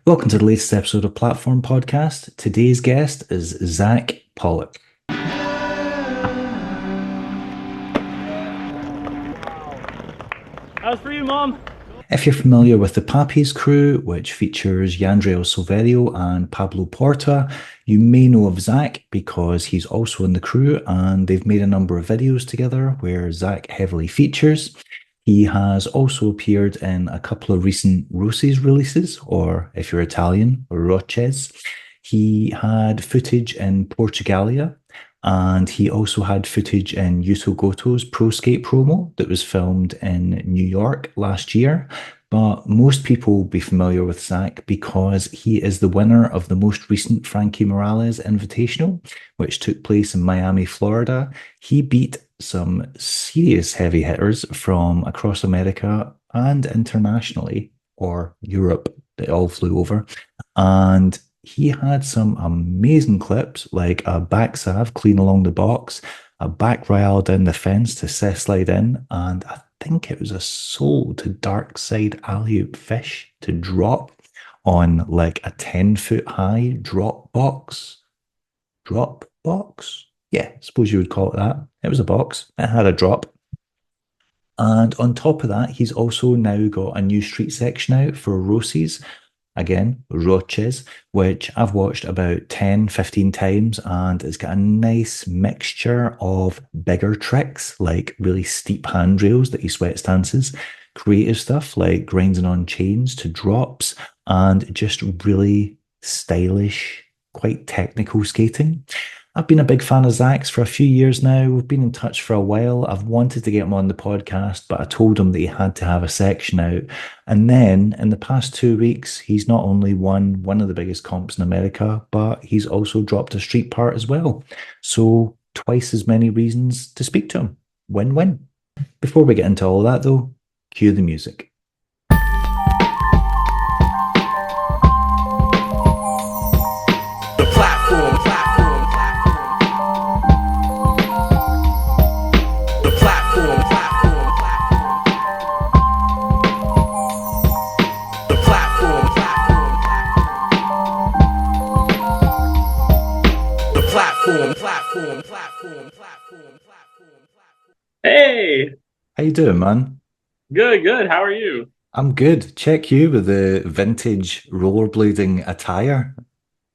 Welcome to the latest episode of Platform Podcast. Today's guest is Zack Pollak. That was for you, Mom. If you're familiar with the Papies crew, which features Yandreo Silverio and Pablo Porta, you may know of Zack because he's also in the crew and they've made a number of videos together where Zack heavily features. He has also appeared in a couple of recent Roses releases, or if you're Italian, Roces. He had footage in Portugalia, and he also had footage in Yuto Goto's Pro Skate promo that was filmed in New York last year. But most people will be familiar with Zack because he is the winner of the most recent Franky Morales Invitational, which took place in Miami, Florida. He beat some serious heavy hitters from across America and internationally, or Europe. They all flew over. And he had some amazing clips, like a back salve clean along the box, a back royale down the fence to set slide in, and I think it was a soul to dark side alley-oop fish to drop on like a 10-foot high drop box. Drop box? Yeah, I suppose you would call it that. It was a box. It had a drop. And on top of that, he's also now got a new street section out for Roces. Again, Roces, which I've watched about 10, 15 times, and it's got a nice mixture of bigger tricks, like really steep handrails that he sweat stances, creative stuff like grinding on chains to drops, and just really stylish, quite technical skating. I've been a big fan of Zack's for a few years now. We've been in touch for a while. I've wanted to get him on the podcast, but I told him that he had to have a section out. And then in the past 2 weeks, he's not only won one of the biggest comps in America, but he's also dropped a street part as well. So twice as many reasons to speak to him. Win-win. Before we get into all of that though, cue the music. The platform. The platform. The platform. The platform. Hey, How you doing, man? good. How are you? I'm good. Check you with the vintage rollerblading attire.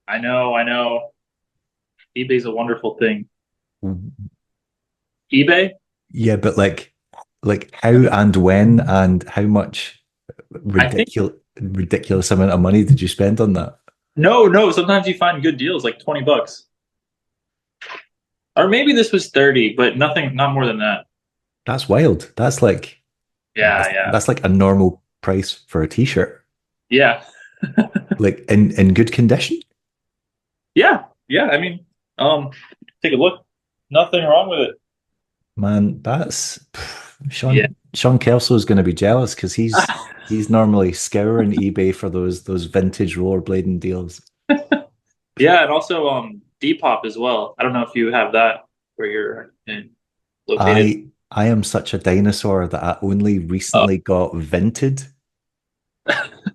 I know. eBay's a wonderful thing. eBay? Yeah, but like how and when and how much I think ridiculous amount of money did you spend on that? no. Sometimes you find good deals, like $20, or maybe this was 30, but not more than that. That's wild. That's like Yeah. that's like a normal price for a t-shirt. Yeah, Like in good condition. yeah. I mean, take a look. Nothing wrong with it. Man, that's Sean Yeah. Sean Kelso is going to be jealous because he's normally scouring eBay for those vintage rollerblading deals. Yeah, and also Depop as well. I don't know if you have that where you're located. I am such a dinosaur that I only recently got vented.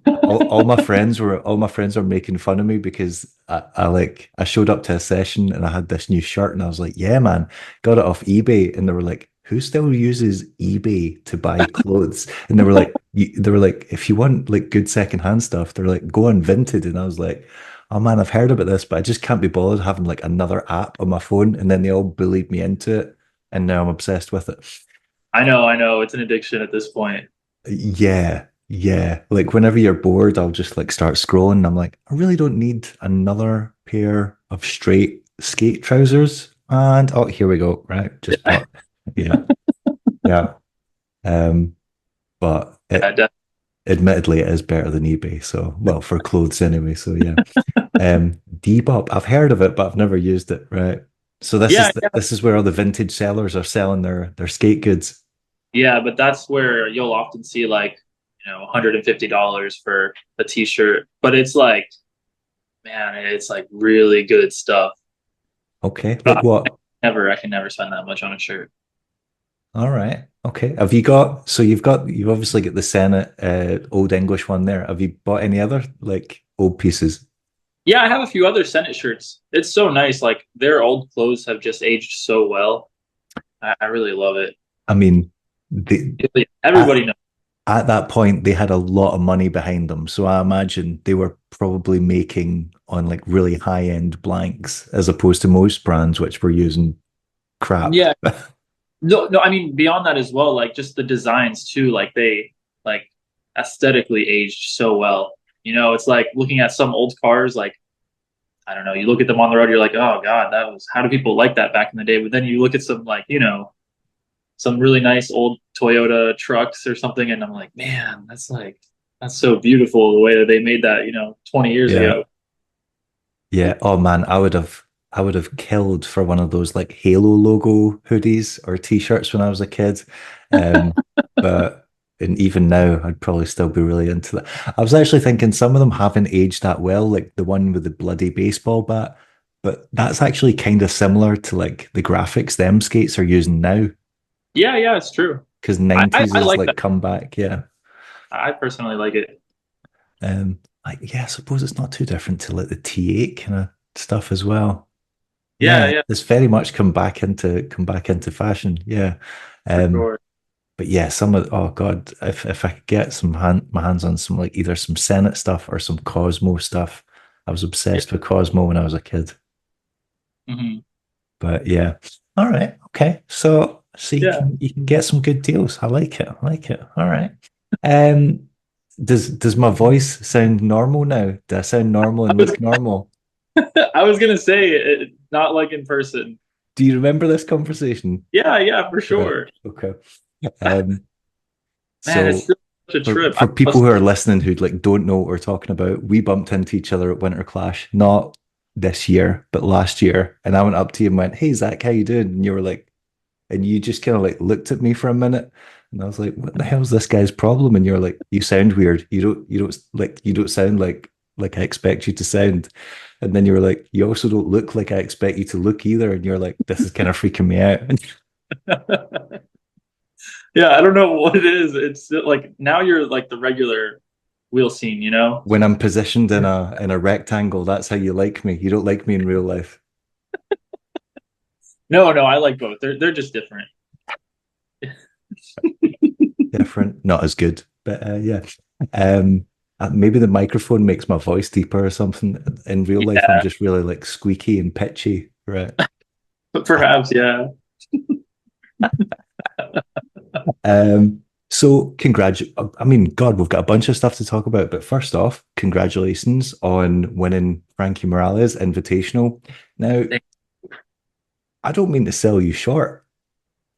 All my friends were making fun of me because I showed up to a session and I had this new shirt and I was like, yeah, man, got it off eBay. And they were like, who still uses eBay to buy clothes? And they were like, if you want like good secondhand stuff, they're like, go on Vinted. And I was like, oh man, I've heard about this, but I just can't be bothered having like another app on my phone. And then they all bullied me into it, and now I'm obsessed with it. I know. It's an addiction at this point. Yeah. Like whenever you're bored, I'll just like start scrolling. And I'm like, I really don't need another pair of straight skate trousers. And oh, here we go. Right. Just yeah. Yeah. But admittedly it is better than eBay. So well, for clothes anyway. So yeah. Depop. I've heard of it, but I've never used it. Right. So this is where all the vintage sellers are selling their skate goods. Yeah, but that's where you'll often see like, $150 for a t-shirt, but it's like, man, it's like really good stuff. Okay. Like what? I can never spend that much on a shirt. All right. Okay. You've obviously got the Senate Old English one there. Have you bought any other like old pieces. Yeah, I have a few other Senate shirts. It's so nice. Like their old clothes have just aged so well. I really love it. I mean, they, at, Everybody knows. at that point, they had a lot of money behind them. So I imagine they were probably making on like really high end blanks as opposed to most brands, which were using crap. Yeah. No, no, I mean beyond that as well, like just the designs too, like they like aesthetically aged so well. You know, it's like looking at some old cars, like I don't know, you look at them on the road, you're like, oh God, that was how do people like that back in the day? But then you look at some like, you know, some really nice old Toyota trucks or something, and I'm like, man, that's so beautiful the way that they made that, you know, 20 years Yeah. ago. Yeah. Oh man, I would have killed for one of those like Halo logo hoodies or t-shirts when I was a kid. Um, but and even now, I'd probably still be really into that. I was actually thinking some of them haven't aged that well, like the one with the bloody baseball bat. But that's actually kind of similar to like the graphics them skates are using now, Yeah, yeah, it's true. because I 90s is like that. like come back. Yeah. I personally like it. I suppose it's not too different to like the T8 kind of stuff as well. Yeah, Yeah, yeah, it's very much come back into fashion. Yeah. for Um, sure. but yeah, some of oh God, if I could get my hands on some like either some Senate stuff or some Cosmo stuff. I was Yeah. obsessed with Cosmo when I was a kid. Hmm. But yeah. All right. Okay. So you Yeah. can get some good deals. I like it. I like it. All right. Um does my voice sound normal now? Do I sound normal and look normal? I was gonna say it, not like in person. Do you remember this conversation? Yeah, yeah, for Right. sure. Okay. Um, Man, it's so still such a for trip. for people who are listening who like don't know what we're talking about, we bumped into each other at Winter Clash, not this year, but last year. And I went up to you and went, "Hey Zach, how you doing?" And you were like, and you just kind of like looked at me for a minute, and I was like, "What the hell's this guy's problem?" And you're like, "You sound weird. You don't sound like I expect you to sound." And then you were like, "You also don't look like I expect you to look either." And you're like, "This is kind of freaking me out." Yeah, I don't know what it is. It's like now you're like the regular wheel scene, you know? When I'm positioned in a rectangle, that's how you like me. You don't like me in real life. No, no, I like both. They're just different. Different, not as good, but yeah. Maybe the microphone makes my voice deeper or something. In real life, I'm Yeah, just really like squeaky and pitchy, right? but perhaps, yeah. So I mean, God, we've got a bunch of stuff to talk about, but first off, congratulations on winning Franky Morales Invitational. Now, I don't mean to sell you short,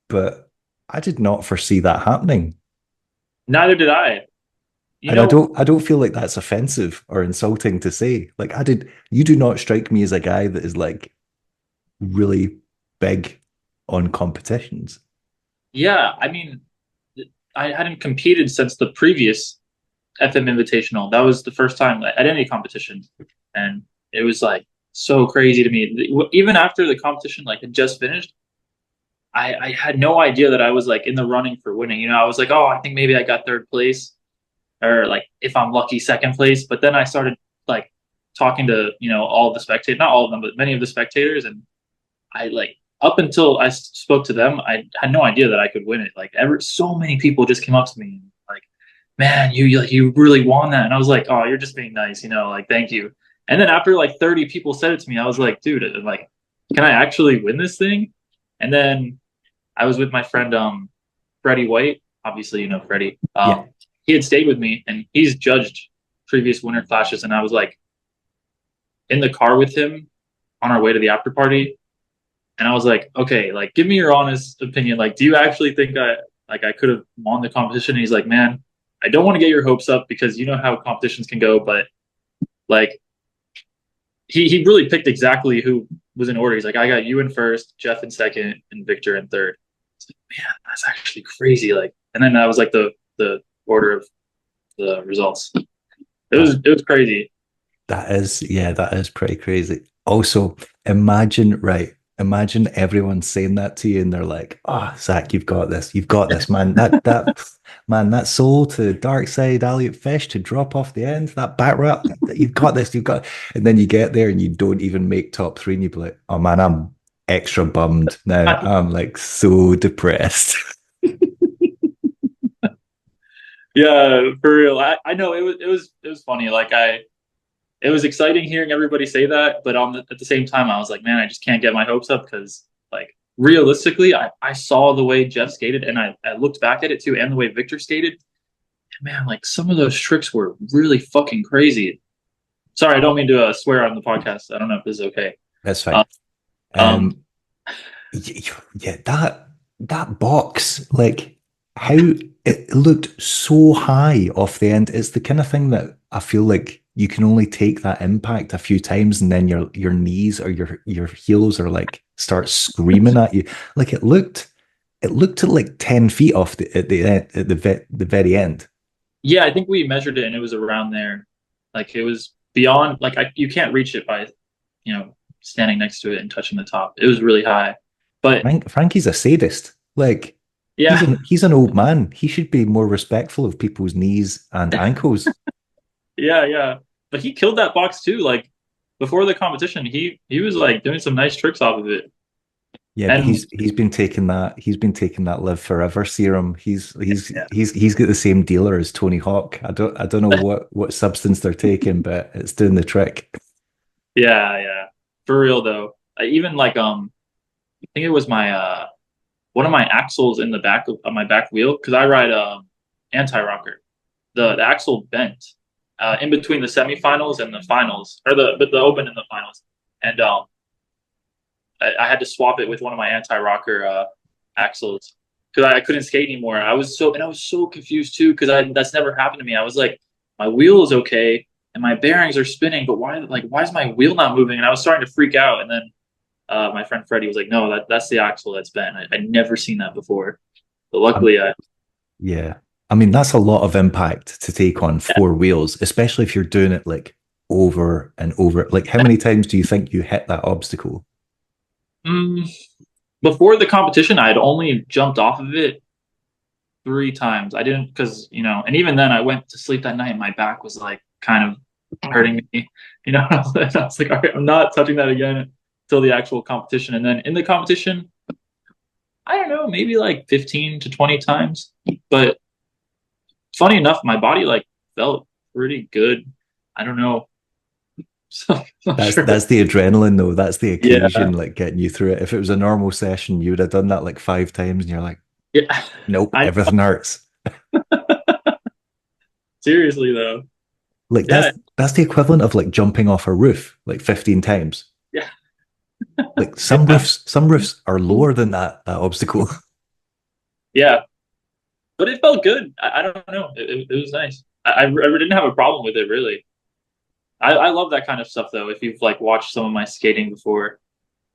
but I did not foresee that happening. Neither did I. You And I know, don't I don't feel like that's offensive or insulting to say. Like you do not strike me as a guy that is like really big on competitions. yeah, I mean, I hadn't competed since the previous FM Invitational. That was the first time at any competition, and it was like so crazy to me. Even after the competition like had just finished, I had no idea that I was like in the running for winning. You know, I was like, oh, I think maybe I got third place, or like if I'm lucky, second place. But then I started like talking to all of the spectators, not all of them, but many of the spectators, and I like up until I spoke to them, I had no idea that I could win it. Like ever, so many people just came up to me and like, "Man, you really won that," and I was like, "Oh, you're just being nice, like thank you." And then after like 30 people said it to me, I was like, "Dude, like, can I actually win this thing?" And then I was with my friend Freddie White. Obviously, you know Freddie. Yeah. He had stayed with me, and he's judged previous winter clashes, and I was like in the car with him on our way to the after party, and I was like, okay, like give me your honest opinion. Like, do you actually think I could have won the competition? And he's like, man, I don't want to get your hopes up because you know how competitions can go, but like he really picked exactly who was in order. He's like, I got you in first, Jeff in second, and Victor in third. It's like, man, that's actually crazy. Like, and then that was like the order of the results. It was crazy. That is pretty crazy. Also, imagine, right? imagine everyone saying that to you, and they're like, "Oh, Zach, you've got this, man. Man, that soul to dark side Elliot Fish to drop off the end, that back rap, you've got this, you've got." And then you get there and you don't even make top three, and you be like, "Oh man, I'm extra bummed now. I'm like so depressed." Yeah, for real. I know it was funny. Like it was exciting hearing everybody say that, but at the same time, I was like, man, I just can't get my hopes up because, like, realistically, I saw the way Jeff skated, and I looked back at it too, and the way Victor skated. And man, like some of those tricks were really fucking crazy. Sorry, I don't mean to swear on the podcast. I don't know if this is okay. That's fine. Um, Yeah, that box, like how it looked so high off the end. It's the kind of thing that I feel like you can only take that impact a few times, and then your knees or your heels are like start screaming at you. Like it looked at like 10 feet off at the end, at the very end. yeah, I think we measured it, and it was around there. Like it was beyond. Like you can't reach it by, standing next to it and touching the top. It was really high, but Frankie's a sadist. Like yeah, he's an old man. He should be more respectful of people's knees and ankles. yeah. But he killed that box too. Like before the competition, he was like doing some nice tricks off of it. Yeah, but And he's been taking that live forever serum. yeah, He's got the same dealer as Tony Hawk. I don't know what substance they're taking, but it's doing the trick. yeah, for real though. I even like I think it was my one of my axles in the back of my back wheel because I ride anti rocker. The axle bent in between the semifinals and the finals, or the open and the finals, and I had to swap it with one of my anti rocker axles because I couldn't skate anymore. I was so confused too because that's never happened to me. I was like, my wheel is okay and my bearings are spinning, but why is my wheel not moving? And I was starting to freak out. And then my friend Freddie was like, no, that's the axle that's bent. I'd never seen that before, but luckily I Yeah. I mean, that's a lot of impact to take on four wheels, especially if you're doing it like over and over. Like, how many times do you think you hit that obstacle? mm, before the competition I had only jumped off of it 3 times. I didn't because and even then I went to sleep that night and my back was like kind of hurting me. I was like, all right, I'm not touching that again until the actual competition. And then in the competition, I don't know, maybe like 15 to 20 times. But funny enough, my body like felt pretty good. I don't know. So That's the adrenaline though. That's the Yeah. occasion like getting you through it. If it was a normal session, you would have done that like 5 times and you're like, Yeah. nope, I everything hurts. seriously though. Like Yeah. that's the equivalent of like jumping off a roof like 15 times. Yeah. Like Yeah. some roofs are lower than that obstacle. Yeah. But it felt good. I don't know. It was nice. I didn't have a problem with it really. I love that kind of stuff though. If you've like watched some of my skating before,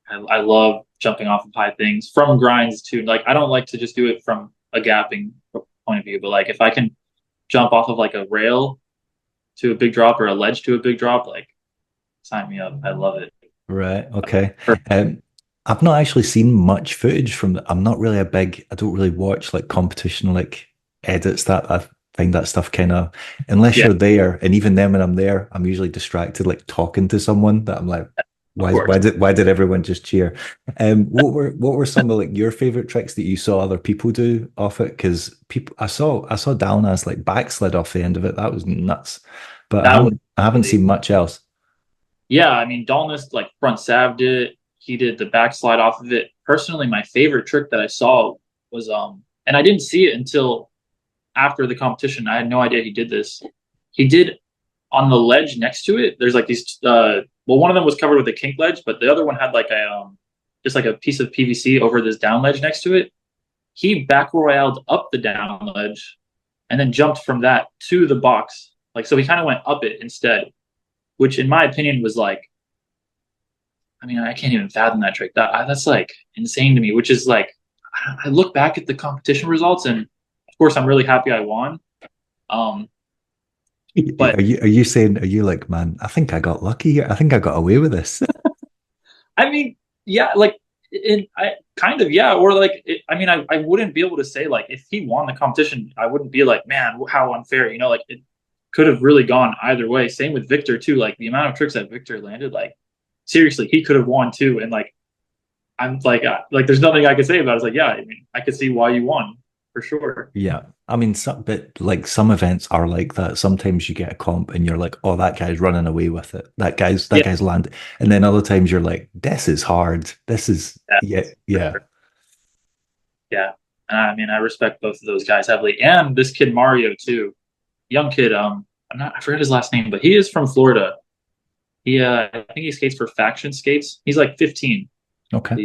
I love jumping off of high things from grinds too. Like I don't like to just do it from a gapping point of view, but like if I can jump off of like a rail to a big drop or a ledge to a big drop, like sign me up. I love it. Right. Okay. I've not actually seen much footage from I'm not really I don't really watch like competition like edits that I find that stuff kind of unless Yeah, you're there, and even then when I'm there, I'm usually distracted like talking to someone that I'm like, of course. why did everyone just cheer? What were some of like your favorite tricks that you saw other people do off it? Because people I saw Dalnas like backslid off the end of it. That was nuts. But That was I haven't really, seen much else. yeah. I mean, Dalnas like front salved it. He did the backslide off of it. Personally, my favorite trick that I saw was and I didn't see it until after the competition. I had no idea he did this. He did on the ledge next to it. There's like these. Well, one of them was covered with a kink ledge, but the other one had like a just like a piece of PVC over this down ledge next to it. He back royaled up the down ledge and then jumped from that to the box. Like so, he kind of went up it instead, which in my opinion was like, I mean, I can't even fathom that trick. That's like insane to me. Which is like, I look back at the competition results, and of course, I'm really happy I won. Um, but Are you saying, are you like, man, I think I got lucky here. I think I got away with this. I mean, yeah, like I kind of, yeah. Or like, I mean, I wouldn't be able to say like if he won the competition, I wouldn't be like, man, how unfair. Like it could have really gone either way. Same with Victor too. Like the amount of tricks that Victor landed, like seriously, he could have won too. And I'm like, there's nothing I could say about it. It's like, yeah, I mean, I could see why you won for sure. Yeah. I mean, but like some events are like that. Sometimes you get a comp and you're like, oh, that guy's running away with it. That Yeah, guy's landed. And then other times you're like, this is hard. This is, yeah, yeah, for yeah. sure. Yeah. I mean, I respect both of those guys heavily, and this kid Mario too, young kid. I forget his last name, but he is from Florida. I think he skates for Faction Skates. He's like 15. Okay. The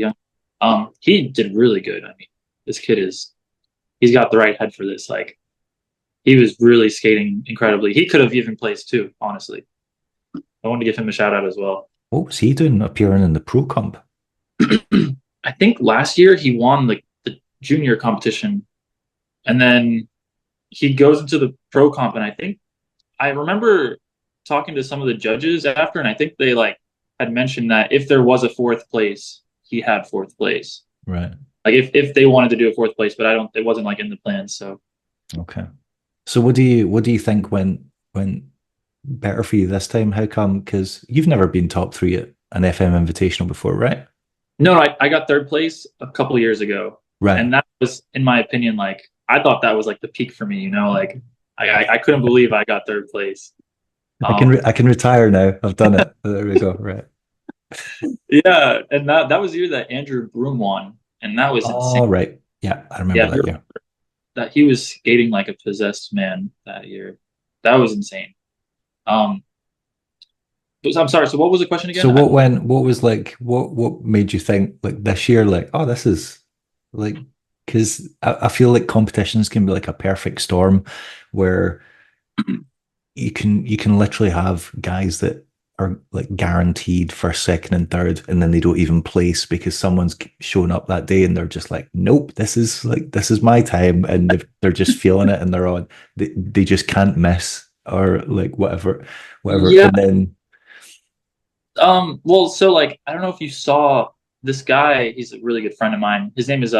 young, he did really good. I mean, this kid he's got the right head for this. Like, he was really skating incredibly. He could have even placed too, honestly. I wanted to give him a shout out as well. What was he doing appearing in the pro comp? I think last year he won like the junior competition, and then he goes into the pro comp, and I remember talking to some of the judges after, and I think they like had mentioned that if there was a fourth place, he had fourth place. Right. Like if they wanted to do a fourth place, but it wasn't like in the plans. So Okay. So what do you think went better for you this time? How come? Because you've never been top three at an FM Invitational before, right? no, I got third place a couple years ago, Right. and that was, in my opinion, like I thought that was like the peak for me. Like I couldn't believe I got third place. I can retire now. I've done it. There we go. Right. Yeah, and that was the year that Andrew Broom won, and that was insane. Oh, right. Yeah, I remember Yeah, that year. that he was skating like a possessed man that year. That was insane. Um, but I'm sorry. So what was the question again? So what was like, what made you think like this year, like, oh, this is like, because I feel like competitions can be like a perfect storm where you can literally have guys that are like guaranteed first, second, and third, and then they don't even place because someone's shown up that day and they're just like, nope, this is my time, and they're just feeling it and they're on. They just can't miss or like whatever, Yeah. and then Well, so like I don't know if you saw this guy. He's a really good friend of mine. His name is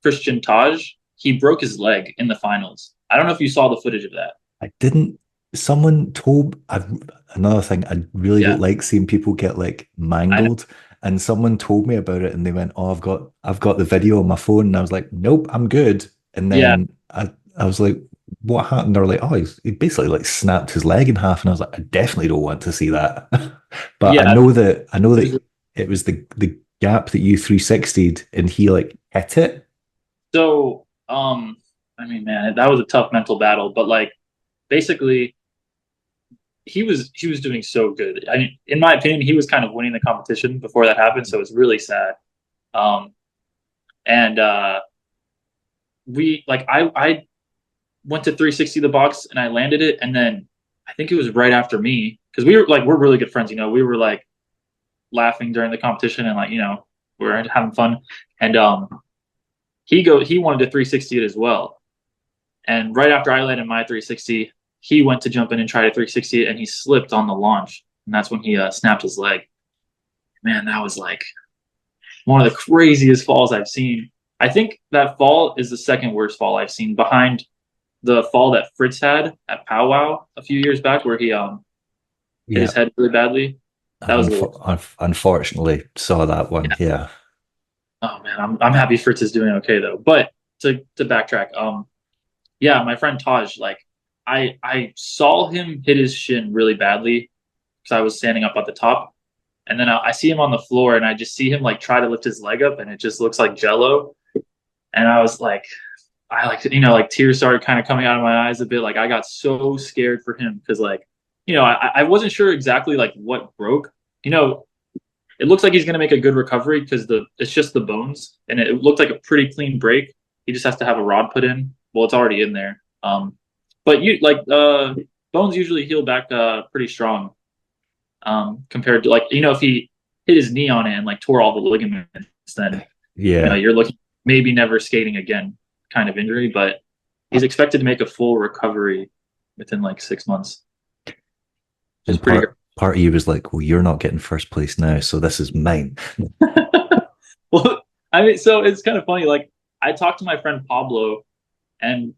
Christian Taj. He broke his leg in the finals. I don't know if you saw the footage of that. I didn't. Someone told another thing. I really Yeah, don't like seeing people get like I know. mangled. And someone told me about it, and they went, "Oh, I've got the video on my phone." And I was like, "Nope, I'm good." And Yeah, then I was like, "What happened?" They're like, "Oh, he basically like snapped his leg in half." And I was like, "I definitely don't want to see that." But yeah. I know that it was the gap that you 360'd, and he like hit it. So, I mean, man, that was a tough mental battle. But like, basically, he was doing so good. I mean, in my opinion, he was kind of winning the competition before that happened. So it's really sad. Um, and we like I went to 360 the box and I landed it, and then I think it was right after me because we're really good friends. We were like laughing during the competition and like we're having fun, and he wanted to 360 it as well, and right after I landed my 360, he went to jump in and try to 360 it, and he slipped on the launch, and that's when he snapped his leg. Man, that was like one of the craziest falls I've seen. I think that fall is the second worst fall I've seen, behind the fall that Fritz had at Powwow a few years back, where he hit Yeah, his head really badly. That was a little. I've unfortunately saw that one. Yeah. Yeah. Oh man, I'm happy Fritz is doing okay though. But to backtrack, yeah, my friend Taj, like I saw him hit his shin really badly because I was standing up at the top, and then I see him on the floor, and I just see him like try to lift his leg up, and it just looks like jello. And I was like, I like like tears started kind of coming out of my eyes a bit. Like I got so scared for him because like I wasn't sure exactly like what broke. It looks like he's gonna make a good recovery because it's just the bones, and it looked like a pretty clean break. He just has to have a rod put in. Well, it's already in there. But bones usually heal back pretty strong. Compared to like if he hit his knee on it and like tore all the ligaments, then Yeah. you're looking maybe never skating again kind of injury. But he's expected to make a full recovery within like 6 months, which is And pretty good. part of you was like, well, you're not getting first place now, so this is mine. Well, I mean, so it's kind of funny. Like, I talked to my friend Pablo, and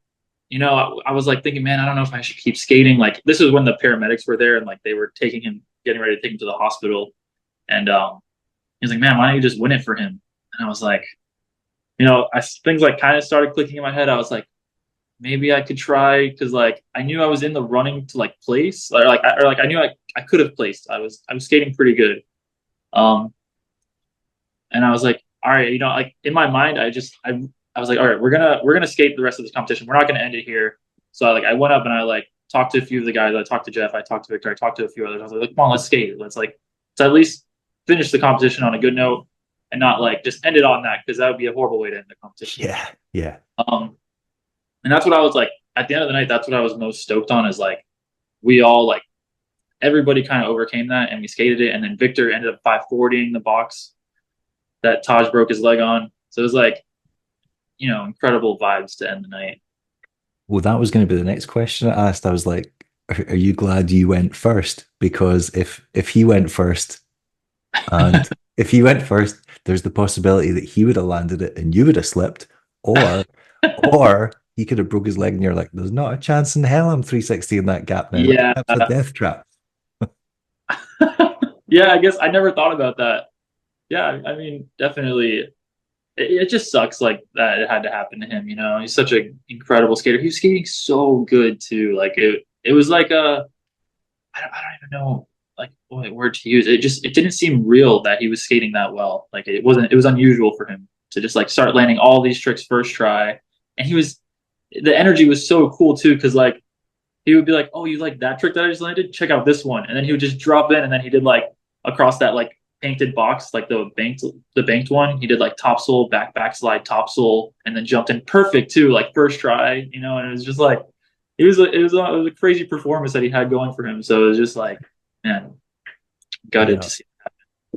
I was like thinking, man, I don't know if I should keep skating. Like, this is when the paramedics were there, and like they were taking him, getting ready to take him to the hospital. And he was like, man, why don't you just win it for him? And I was like, things like kind of started clicking in my head. I was like, maybe I could try, because like I knew I was in the running to like place, or I knew I could have placed. I was skating pretty good. Um, and I was like, all right, like in my mind, I was like, all right, we're gonna skate the rest of this competition. We're not gonna end it here. So I went up and I like talked to a few of the guys. I talked to Jeff. I talked to Victor. I talked to a few others. I was like, come on, let's skate. Let's at least finish the competition on a good note and not like just end it on that, because that would be a horrible way to end the competition. Yeah, yeah. And that's what I was like at the end of the night. That's what I was most stoked on, is like we all like everybody kind of overcame that and we skated it. And then Victor ended up 540ing the box that Taj broke his leg on. So it was like, incredible vibes to end the night. Well, that was going to be the next question I asked. I was like, are you glad you went first? Because if he went first, and if he went first, there's the possibility that he would have landed it and you would have slipped, or he could have broke his leg and you're like, there's not a chance in hell I'm 360 in that gap now. Yeah. That's a death trap. Yeah, I guess I never thought about that. Yeah, I mean, definitely. It just sucks like that it had to happen to him. He's such an incredible skater. He was skating so good too. Like it was like I don't even know like what word to use. It didn't seem real that he was skating that well. Like it was unusual for him to just like start landing all these tricks first try. And the energy was so cool too, because like he would be like, oh, you like that trick that I just landed? Check out this one. And then he would just drop in, and then he did like across that like painted box, like the banked one. He did like topsoul, backslide, topsoul, and then jumped in perfect too, like first try, and it was just like it was a crazy performance that he had going for him. So it was just like, man, gutted to see.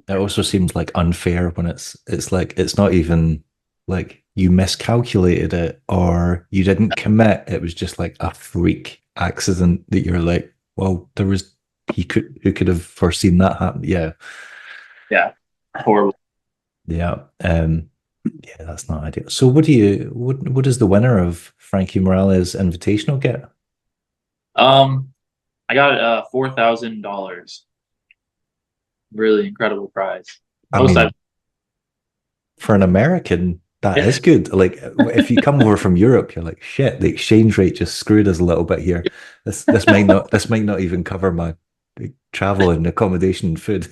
It also seems like unfair when it's like it's not even like you miscalculated it or you didn't commit. It was just like a freak accident that you're like, well, who could have foreseen that happen? Yeah. Yeah. Horrible. Yeah. Yeah, that's not ideal. So what does the winner of Franky Morales Invitational get? I got $4,000. Really incredible prize. For an American, that is good. Like if you come over from Europe, you're like, shit, the exchange rate just screwed us a little bit here. This might not even cover my travel and accommodation and food.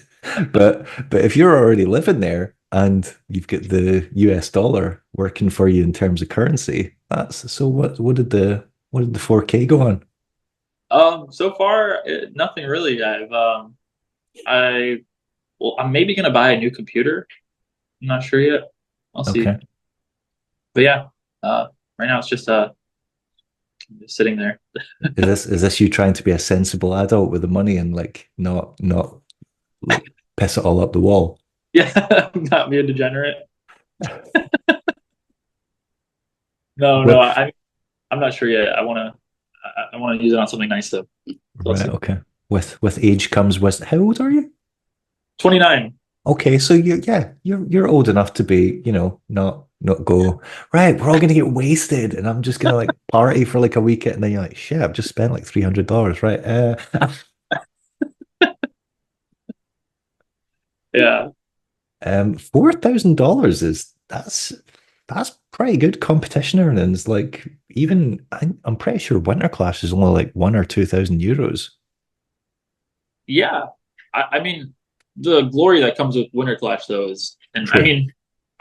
But if you're already living there and you've got the US dollar working for you in terms of currency, that's so what did the 4K go on? So far nothing really. I'm maybe gonna buy a new computer. I'm not sure yet. I'll see. Okay. But yeah, right now it's just sitting there. Is this you trying to be a sensible adult with the money and like not like, piss it all up the wall? Yeah, not be a degenerate. No, I'm not sure yet. I want to use it on something nice though. Right. Okay. With age comes wisdom. How old are you? 29. Okay, so you're old enough to be, not go, right, we're all gonna get wasted and I'm just gonna like party for like a week and then you're like, shit, I've just spent like $300, right? Yeah. $4,000 that's pretty good competition earnings. Like even I'm pretty sure winter class is only like 1 or 2,000 euros. Yeah. I mean, the glory that comes with winter clash though is, and True. I mean,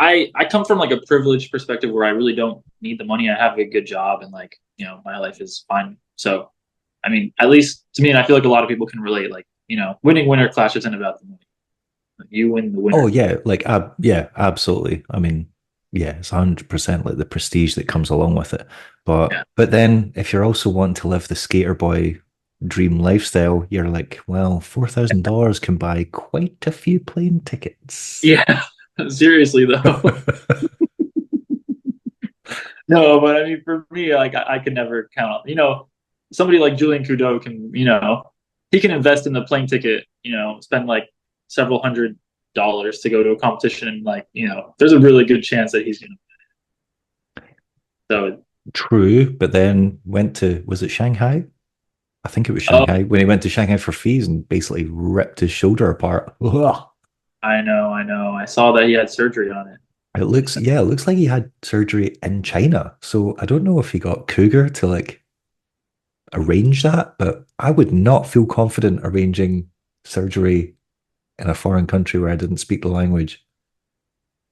I come from like a privileged perspective where I really don't need the money. I have a good job and like, my life is fine. So, I mean, at least to me, and I feel like a lot of people can relate, like, winning winter clash isn't about the money. Like, you win the winter. Oh yeah, like yeah, absolutely. I mean, yeah, it's 100% like the prestige that comes along with it. But then if you're also wanting to live the skater boy dream lifestyle, you're like, well, $4,000 can buy quite a few plane tickets. Yeah, seriously though. No, but I mean, for me, like I could never count on, somebody like Julian Coudeau can, he can invest in the plane ticket, spend like several hundred dollars to go to a competition, and like, there's a really good chance that he's gonna. So, True, but then went to, was it Shanghai? I think it was oh, Shanghai, when he went to Shanghai for fees and basically ripped his shoulder apart. Ugh. I know, I know. I saw that he had surgery on it. It looks like he had surgery in China. So I don't know if he got Cougar to like arrange that, but I would not feel confident arranging surgery in a foreign country where I didn't speak the language.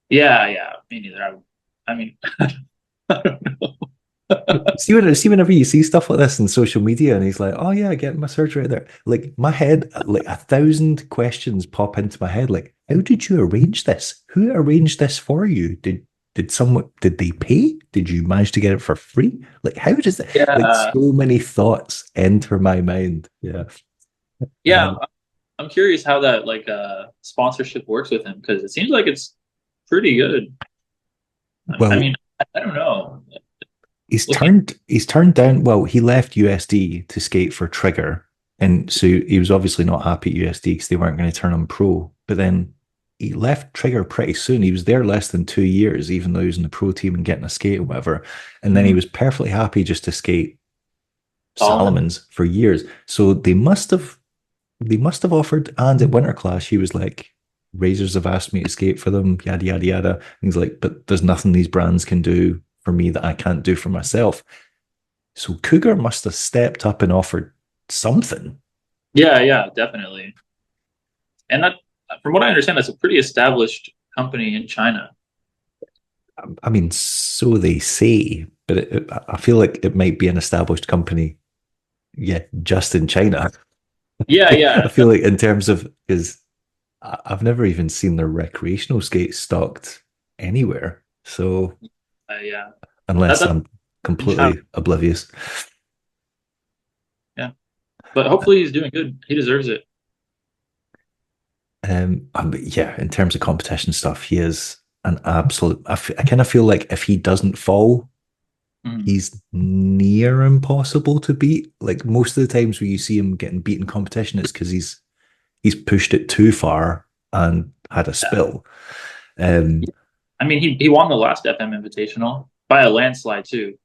Yeah, yeah, me neither. I mean, I don't know. See, whenever you see stuff like this in social media, and he's like, "Oh yeah, getting my surgery out there," like my head, like 1,000 questions pop into my head. Like, how did you arrange this? Who arranged this for you? Did they pay? Did you manage to get it for free? Like, how does that? Like, Yeah, so many thoughts enter my mind. Yeah. yeah. Um, I'm curious how that like sponsorship works with him, because it seems like it's pretty good. I well, mean, I don't know. he's Looking, turned down. Well, he left USD to skate for Trigger, and so he was obviously not happy at USD because they weren't going to turn him pro. But then he left Trigger pretty soon. He was there less than 2 years, even though he was in the pro team and getting a skate or whatever. And then he mm, was perfectly happy just to skate Solomon. Salomons for years. So they must have offered. And at winter class, he was like, Razors have asked me to skate for them, yada yada yada. And he's like, but there's nothing these brands can do for me that I can't do for myself. So Cougar must have stepped up and offered something. Yeah, yeah, definitely. And that, from what I understand, that's a pretty established company in China. I mean, so they say, but I feel like it might be an established company, yeah, just in China. Yeah, I yeah, feel like in terms of, because I've never even seen their recreational skates stocked anywhere. So yeah. unless That's I'm in China. completely oblivious. Yeah, but hopefully he's doing good. He deserves it. Yeah, in terms of competition stuff, he is an absolute. I kind of feel like if he doesn't fall, Mm. he's near impossible to beat. Like most of the times when you see him getting beaten in competition, it's because he's pushed it too far and had a Yeah. spill. Um, I mean, he won the last FM Invitational by a landslide too.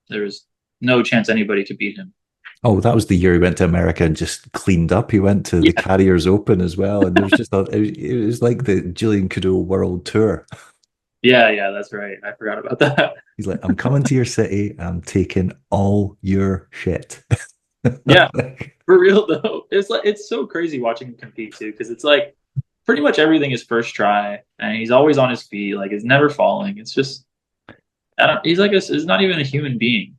There was no chance anybody could beat him. oh, that was the year he went to America and just cleaned up. He went to the Yeah, Carriers Open as well, and there was just it was like the Julian Cadeau World Tour. yeah, yeah. That's right. I forgot about that. He's like, I'm coming to your city. I'm taking all your shit. Yeah, for real though. It's like it's so crazy watching him compete too, because it's like pretty much everything is first try, and he's always on his feet. Like he's never falling. It's just I don't. He's like he's not even a human being.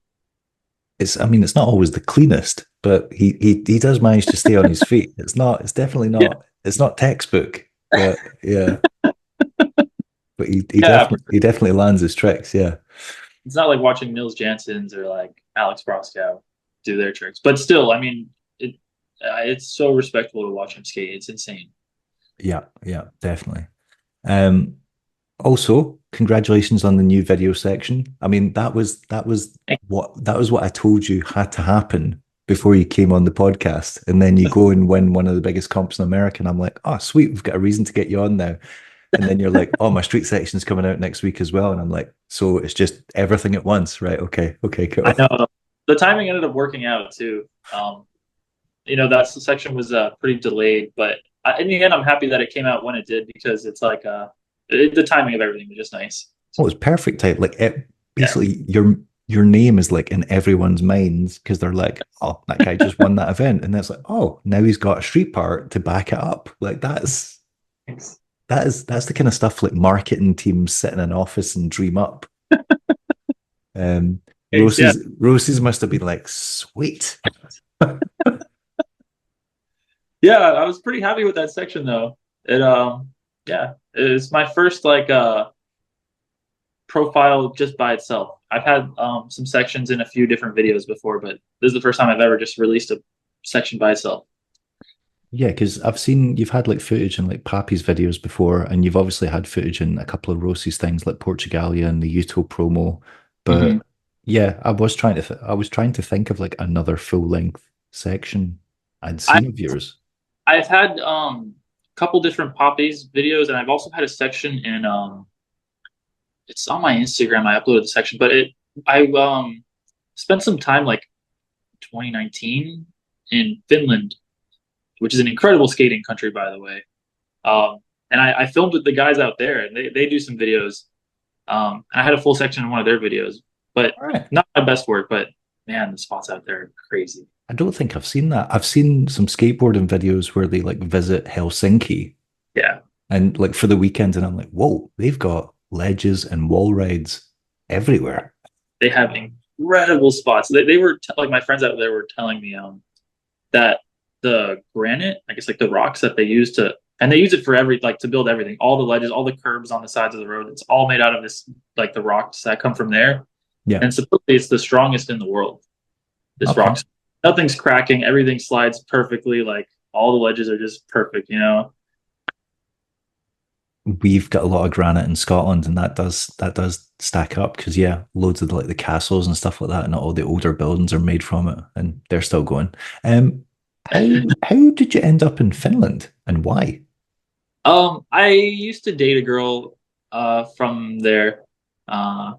I mean, it's not always the cleanest, but he does manage to stay on his feet. It's definitely Yeah, it's not textbook, but yeah, but yeah. he definitely lands his tricks. Yeah. It's not like watching Nils Janssens or like Alex Broskow do their tricks, but still, I mean, it's so respectable to watch him skate. It's insane. Yeah, yeah, definitely. Um, Also, congratulations on the new video section. I mean, that was what I told you had to happen before you came on the podcast. And then you go and win one of the biggest comps in America. And I'm like, oh, sweet, we've got a reason to get you on now. And then you're like, oh, my street section's coming out next week as well. And I'm like, so it's just everything at once, right? Okay, okay, I cool. know the timing ended up working out too. That section was pretty delayed, but in the end, I'm happy that it came out when it did, because it's like the timing of everything was just nice. Well, it's perfect type. Like Yeah, basically your name is like in everyone's minds because they're like, oh, that guy just won that event. And that's like, oh, now he's got a street part to back it up. Like that's the kind of stuff like marketing teams sit in an office and dream up. Um thanks. Yeah, Roses must have been like, sweet. yeah. I was pretty happy with that section though. Yeah, it's my first like profile just by itself. I've had some sections in a few different videos before, but this is the first time I've ever just released a section by itself. Yeah, because I've seen you've had like footage in like Papies videos before, and you've obviously had footage in a couple of Roces things like Portugalia and the Uto promo. But Hmm. yeah, I was trying to think of like another full length section I'd I seen of yours. I've had couple different Papies videos, and I've also had a section in it's on my Instagram. I uploaded the section, but I spent some time like 2019 in Finland, which is an incredible skating country, by the way. Um, and I filmed with the guys out there, and they do some videos. And I had a full section in one of their videos, but All right. not my best work. But man, the spots out there are crazy. I don't think I've seen that. I've seen some skateboarding videos where they like visit Helsinki Yeah, and like for the weekend, and I'm like, whoa, they've got ledges and wall rides everywhere. they have incredible spots. They were like my friends out there were telling me that the granite, I guess like the rocks that they use to, and they use it for every like to build everything, all the ledges, all the curbs on the sides of the road. It's all made out of this like the rocks that come from there, Yeah. and supposedly it's the strongest in the world. This Okay. rock, nothing's cracking, everything slides perfectly. Like all the ledges are just perfect, you know. We've got a lot of granite in Scotland, and that does stack up because yeah, loads of like the castles and stuff like that, and all the older buildings are made from it, and they're still going. How did you end up in Finland, and why? I used to date a girl from there, uh,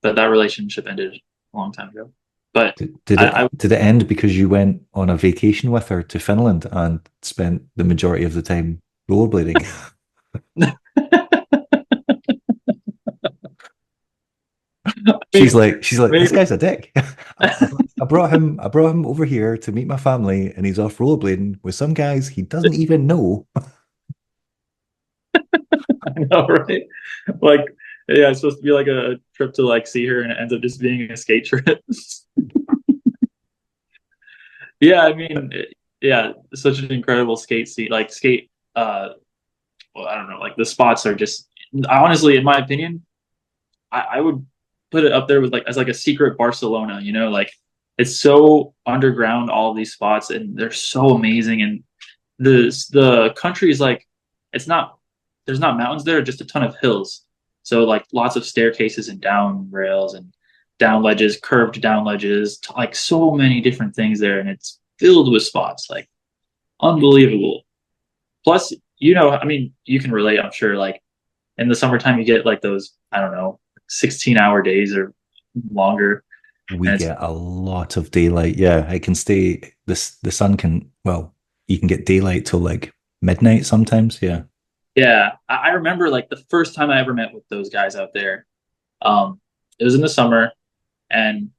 but that relationship ended a long time ago. But I Did it end because you went on a vacation with her to Finland and spent the majority of the time rollerblading? mean, She's like, this maybe, guy's a dick. I brought him over here to meet my family, and he's off rollerblading with some guys he doesn't even know. I know, right? Like, yeah, it's supposed to be like a trip to like see her, and it ends up just being a skate trip. Yeah, I mean, yeah, such an incredible skate scene. Like skate, well, I don't know, like the spots are just honestly, in my opinion, I would put it up there with like as like a secret Barcelona. You know, like it's so underground, all of these spots, and they're so amazing. And the country is like, it's not there's not mountains there, just a ton of hills. So like lots of staircases and down rails and down ledges, curved down ledges, like so many different things there, and it's filled with spots, like unbelievable. Plus, you know, I mean, you can relate, I'm sure. Like in the summertime, you get like those, I don't know, 16-hour days or longer, We and it's get a lot of daylight. Yeah, it can stay. This the sun can well, you can get daylight till like midnight sometimes. Yeah. yeah. I remember like the first time I ever met with those guys out there. It was in the summer, and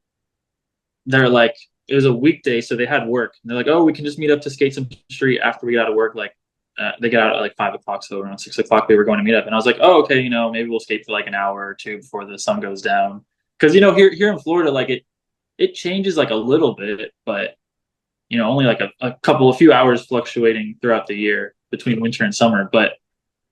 they're like, it was a weekday, so they had work. And they're like, oh, we can just meet up to skate some street after we get out of work. Like, they get out at like 5 o'clock, so around 6 o'clock we were going to meet up. And I was like, oh, okay, you know, maybe we'll skate for like an hour or two before the sun goes down. Because you know, here in Florida, like it changes like a little bit, but you know, only like a few hours fluctuating throughout the year between winter and summer. But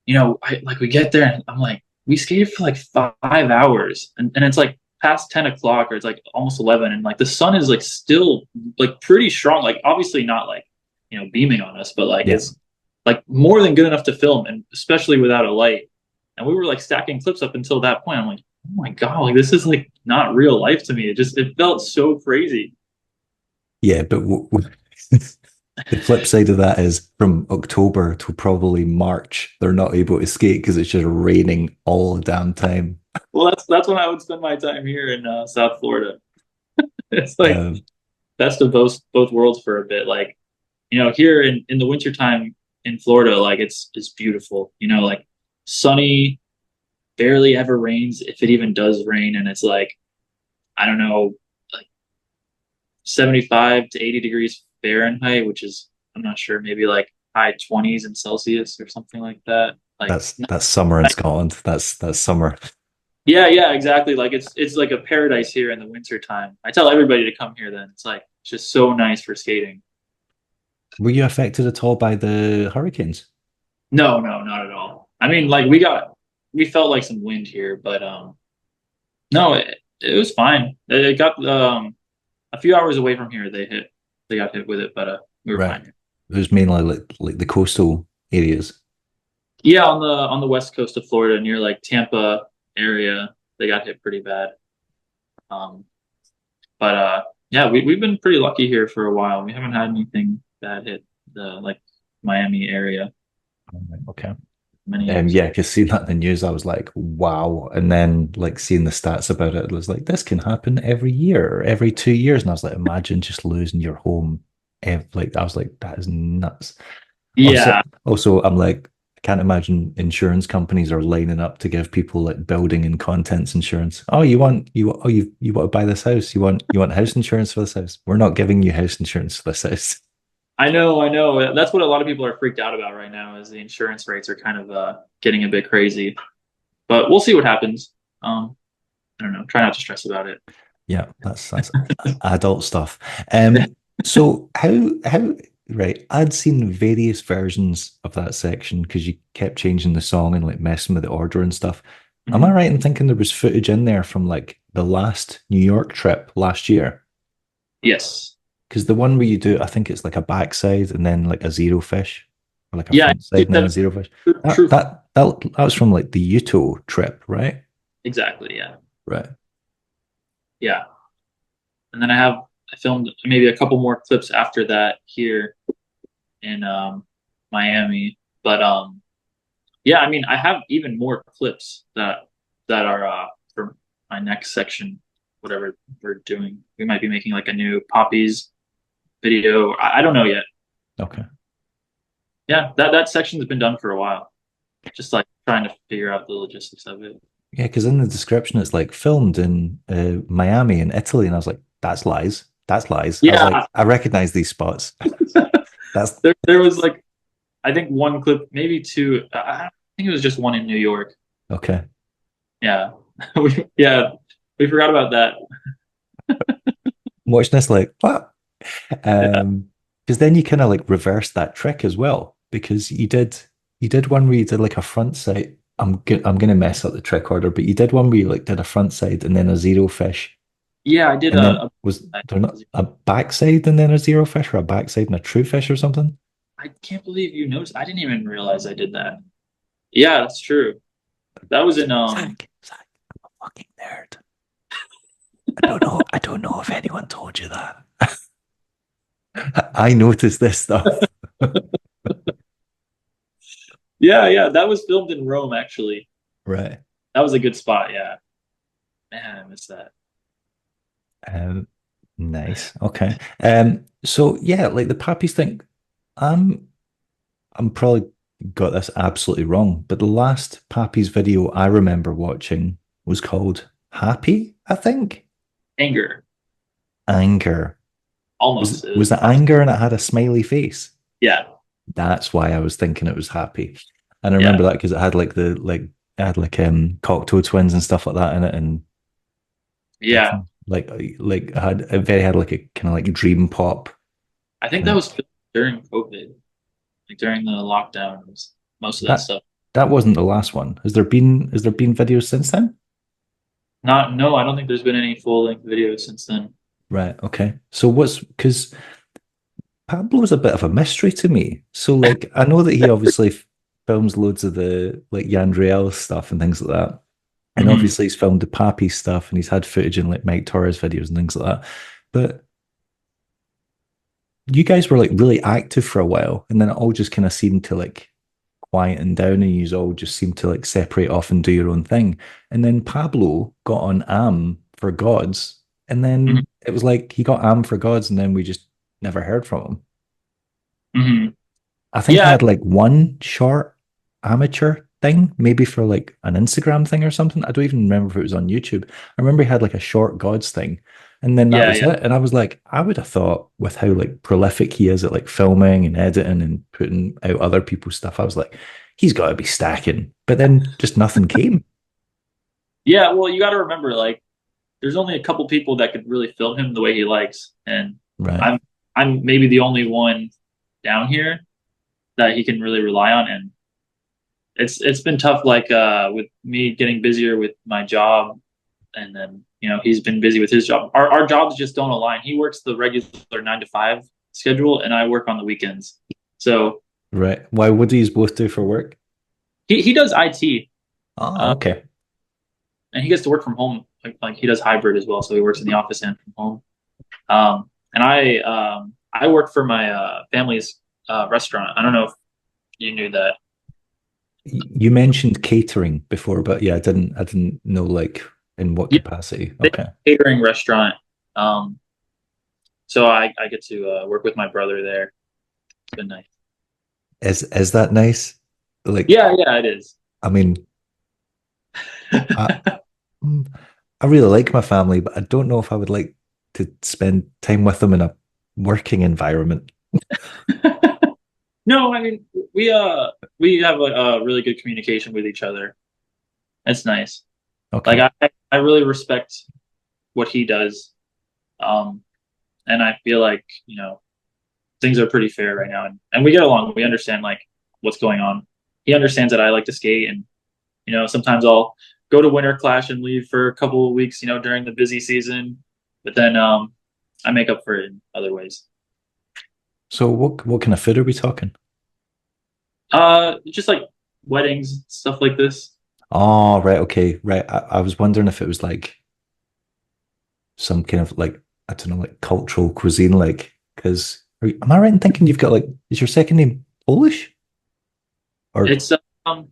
you know, like we get there and I'm like, we skated for like 5 hours, and it's like past 10 o'clock, or it's like almost 11, and like the sun is like still like pretty strong, like obviously not like, you know, beaming on us, but like Yeah. it's like more than good enough to film, and especially without a light. And we were like stacking clips up until that point. I'm like, oh my god, like this is like not real life to me. It felt so crazy. Yeah, but the flip side of that is from October to probably March, they're not able to skate because it's just raining all the damn time. Well, that's when I would spend my time here in South Florida. It's like Um, best of both worlds for a bit. Like, you know, here in the wintertime in Florida, like it's beautiful. You know, like sunny, barely ever rains if it even does rain, and it's like, I don't know, like 75 to 80 degrees Fahrenheit, which is, I'm not sure, maybe like high 20s in Celsius or something like that. Like, that's summer in Scotland. That's summer. yeah, yeah, exactly. Like it's like a paradise here in the winter time. I tell everybody to come here then. It's like it's just so nice for skating. Were you affected at all by the hurricanes? No, no, not at all. I mean, like we felt like some wind here, but no, it was fine. It got a few hours away from here. They got hit with it, but we were Right. fine. It was mainly like the coastal areas. Yeah, on the west coast of Florida, near like Tampa area, they got hit pretty bad. Um, but yeah, we've been pretty lucky here for a while. We haven't had anything bad hit the like Miami area. Okay. many years. Yeah, because seeing that in the news, I was like, wow. And then like seeing the stats about it, it was like, this can happen every year, or every 2 years. And I was like, imagine just losing your home. Like, I was like, that is nuts. Yeah, Also, I'm like, I can't imagine insurance companies are lining up to give people like building and contents insurance. Oh, you want to buy this house? You want house insurance for this house? We're not giving you house insurance for this house. I know, I know. That's what a lot of people are freaked out about right now. Is the insurance rates are kind of getting a bit crazy, but we'll see what happens. I don't know. Try not to stress about it. Yeah, that's adult stuff. Um, so how right? I'd seen various versions of that section because you kept changing the song and like messing with the order and stuff. Am I Mhm. right in thinking there was footage in there from like the last New York trip last year? Yes. Because the one where you do, I think it's like a backside and then like a zero fish, or like a Yeah. front side and then a zero fish. True. That True. that that was from like the Uto trip, right? Exactly. Yeah. Right. Yeah. And then I filmed maybe a couple more clips after that here in Miami. But yeah, I mean, I have even more clips that are for my next section, whatever we're doing. We might be making like a new Papies video. I don't know yet. Okay. Yeah, that section's been done for a while. Just like trying to figure out the logistics of it. Yeah, because in the description it's like filmed in Miami in Italy, and I was like, that's lies. That's lies. I was like, Yeah, I recognize these spots. That's there was like I think one clip, maybe two. I think it was just one in New York. okay. Yeah, yeah, we forgot about that. I'm watching this like what? Yeah. Because then you kind of like reverse that trick as well because you did one where you did like a front side. I'm gonna mess up the trick order, but you did one where you like did a front side and then a zero fish, Yeah, I did and then was a there not a backside and then a zero fish or a backside and a true fish or something? I can't believe you noticed. I didn't even realize I did that. Yeah, that's true. That was in Zach, I'm a fucking nerd. I don't know if anyone told you that. I noticed this stuff. yeah, yeah, that was filmed in Rome actually. Right. That was a good spot, yeah. Man, I missed that. Um, nice. Okay. So yeah, like the Papies thing, I'm I'm probably got this absolutely wrong, but the last Papies video I remember watching was called Happy, I think. Anger. Anger. Was Almost. It was was it anger and it had a smiley face? yeah. That's why I was thinking it was happy. And I Yeah. remember that because it had like it had like cocktail twins and stuff like that in it and Yeah. definitely like had it very had like a kind of like dream pop I think kind that of was filmed during COVID, like during the lockdowns, most of that that stuff. that wasn't the last one. Has there been videos since then? Not no, I don't think there's been any full length videos since then. Right, okay. So what's because Pablo's a bit of a mystery to me. So like I know that he obviously films loads of the like Yandriel stuff and things like that. And Hmm. obviously he's filmed the Pappy stuff and he's had footage in like Mike Torres videos and things like that. But you guys were like really active for a while and then it all just kind of seemed to like quieten down and you all just seemed to like separate off and do your own thing. And then Pablo got on for Gods and Hmm. then it was like he got for Gods and then we just never heard from him. Hmm. I think he Yeah, had like one short amateur thing, maybe for like an Instagram thing or something. I don't even remember if it was on YouTube. I remember he had like a short gods thing, and then that yeah, was yeah. it. And I was like, I would have thought with how like prolific he is at like filming and editing and putting out other people's stuff, I was like, he's got to be stacking. But then just nothing came. Yeah, well, you got to remember, like, there's only a couple people that could really film him the way he likes, and Right. I'm I'm maybe the only one down here that he can really rely on, and it's been tough, like with me getting busier with my job, and then he's been busy with his job. Our jobs just don't align. He works the regular 9 to 5 schedule, and I work on the weekends. So Right. Why? What do you both do for work? he does IT, Oh, uh, okay. and he gets to work from home. Like he does hybrid as well, so he works in the office and from home. And I work for my family's restaurant. I don't know if you knew that. You mentioned catering before, but yeah, I didn't know like in what Yeah, capacity. they Okay. catering restaurant. Um, so I get to work with my brother there. It's been nice. Is that nice? Like, Yeah, yeah, it is. I mean, I mm, I really like my family, but I don't know if I would like to spend time with them in a working environment. No, I mean we have a really good communication with each other. It's nice. Like Okay. I really respect what he does. Um, and I feel like, things are pretty fair right now, and we get along. We understand like what's going on. He understands that I like to skate, and sometimes I'll go to Winter Clash and leave for a couple of weeks, during the busy season, but then I make up for it in other ways. So what kind of food are we talking? Just like weddings, stuff like this. Oh, right, okay, right. I was wondering if it was like some kind of like I don't know, like cultural cuisine, like because am I right in thinking you've got like is your second name Polish or It's I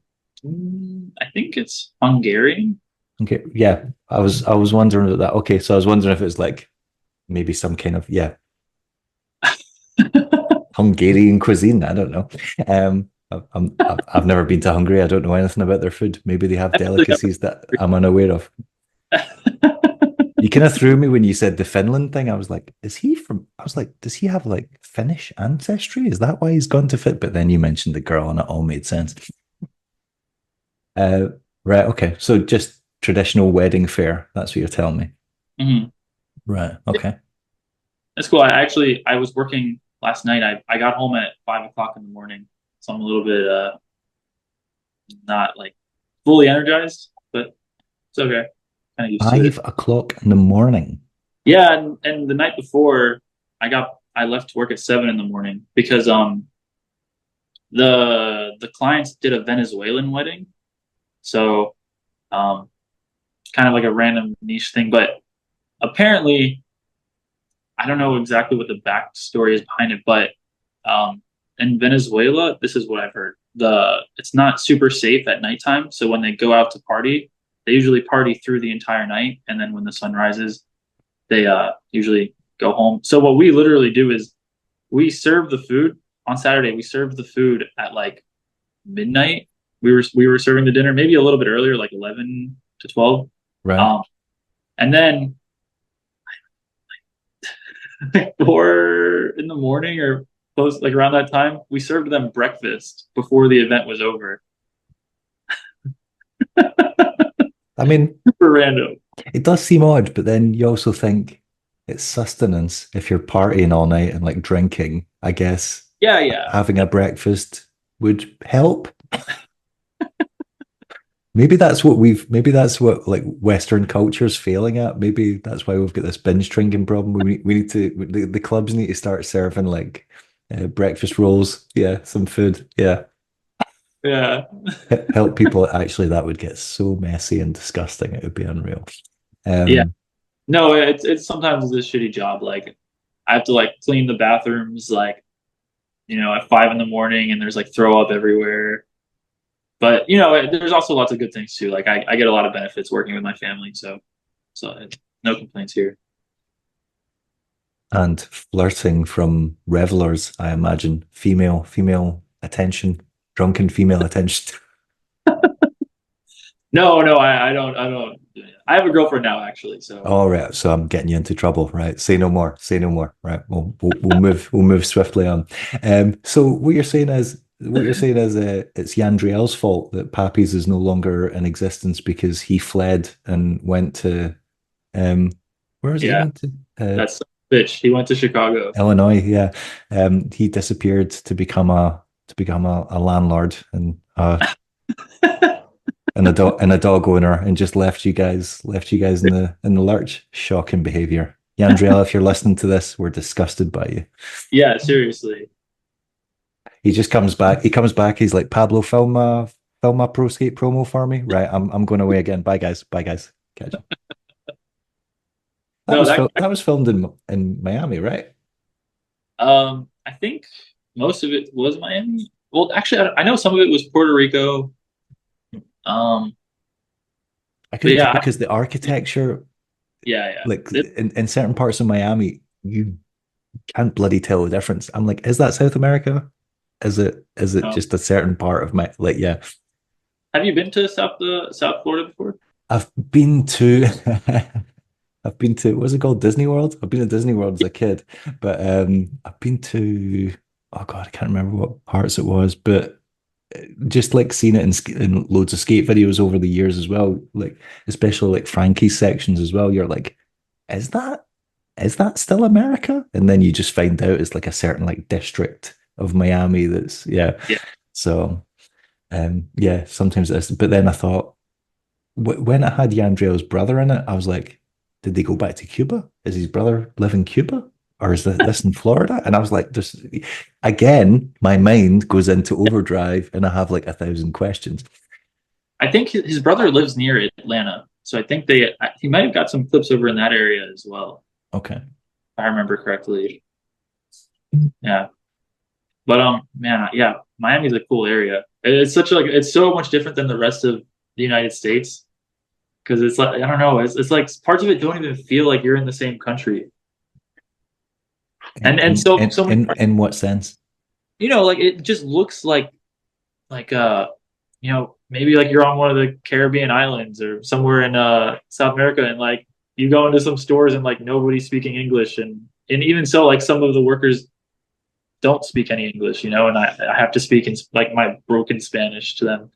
think it's Hungarian. okay? Yeah, I was wondering about that. Okay, so I was wondering if it was like maybe some kind of yeah Hungarian cuisine. I don't know. I've never been to Hungary. I don't know anything about their food. Maybe they have I've actually never. delicacies that I'm unaware of. You kind of threw me when you said the Finland thing. I was like, is he from? I was like, does he have like Finnish ancestry? Is that why he's gone to fit? But then you mentioned the girl, and it all made sense. Uh, right. Okay. So just traditional wedding fare. That's what you're telling me. Mhm. Right. Okay. That's cool. I was working last night. I got home at 5 o'clock in the morning, so I'm a little bit not like fully energized, but it's okay. Kind of used to it. 5 o'clock in the morning. Yeah, and the night before, I left work at 7 in the morning because the clients did a Venezuelan wedding, so um kind of like a random niche thing, but apparently I don't know exactly what the backstory is behind it, but um, in Venezuela, this is what I've heard. It's not super safe at nighttime, so when they go out to party, they usually party through the entire night, and then when the sun rises, they usually go home. So what we literally do is we serve the food on Saturday. We served the food at like midnight. We were serving the dinner maybe a little bit earlier, like 11 to 12, Right. um, and then 4 in the morning or close, like around that time, we served them breakfast before the event was over. I mean, Super random. it does seem odd, but then you also think it's sustenance if you're partying all night and like drinking. I guess Yeah, yeah, having a breakfast would help. Maybe that's what like Western culture's failing at. Maybe that's why we've got this binge drinking problem. We need to, the clubs need to start serving like breakfast rolls. Yeah, some food. Yeah. yeah, Help people. Actually, that would get so messy and disgusting. It would be unreal. yeah. Um, No, it's sometimes it's a shitty job. Like I have to like clean the bathrooms, like at 5 in the morning, and there's like throw up everywhere. But there's also lots of good things too. Like I get a lot of benefits working with my family, so no complaints here. and flirting from revelers, I imagine. Female attention, drunken female attention. No, no, I don't. I have a girlfriend now, actually. So All right, so I'm getting you into trouble, right? Say no more. Say no more. Right, we'll move swiftly on. So what you're saying is it's Yandriel's fault that Papies is no longer in existence because he fled and went to um, where is it? He yeah, went to that's bitch. He went to Chicago. Illinois. Yeah, he disappeared to become a landlord and a dog owner and just left you guys in the lurch. Shocking behavior. Yandriel, if you're listening to this, we're disgusted by you. Yeah, seriously. He just comes back. He comes back. He's like, Pablo, film a pro skate promo for me. Right. I'm going away again. Bye guys. Bye guys. Catch you. That No, was that that was filmed in Miami, right? I think most of it was Miami. Well, actually, I know some of it was Puerto Rico. Um, I but couldn't tell yeah, because the architecture, yeah. like in certain parts of Miami, you can't bloody tell the difference. I'm like, is that South America? Is it Um, just a certain part of my like? Yeah, have you been to South Florida before? I've been to I've been to what's it called? Disney World. I've been to Disney World as a kid, but I've been to oh god, I can't remember what parts it was, but just like seen it in loads of skate videos over the years as well, like especially like Frankie's sections as well. You're like, is that is that still America? And then you just find out it's like a certain like district of Miami that's yeah. Yeah. So yeah, sometimes it's but then I thought when it had Yandreo's brother in it, I was like, did they go back to Cuba? Is his brother live in Cuba? Or is this in Florida? And I was like, this again, my mind goes into overdrive and I have like 1,000 questions. I think his brother lives near Atlanta, so I think he might have got some clips over in that area as well, Okay. if I remember correctly. Yeah, but man, yeah, Miami's a cool area. It's such like it's so much different than the rest of the United States because it's like I don't know, it's like parts of it don't even feel like you're in the same country, and so many parts, In what sense? like it just looks like maybe like you're on one of the Caribbean islands or somewhere in South America and like you go into some stores and like nobody's speaking English and even so like some of the workers don't speak any English, and I have to speak in like my broken Spanish to them,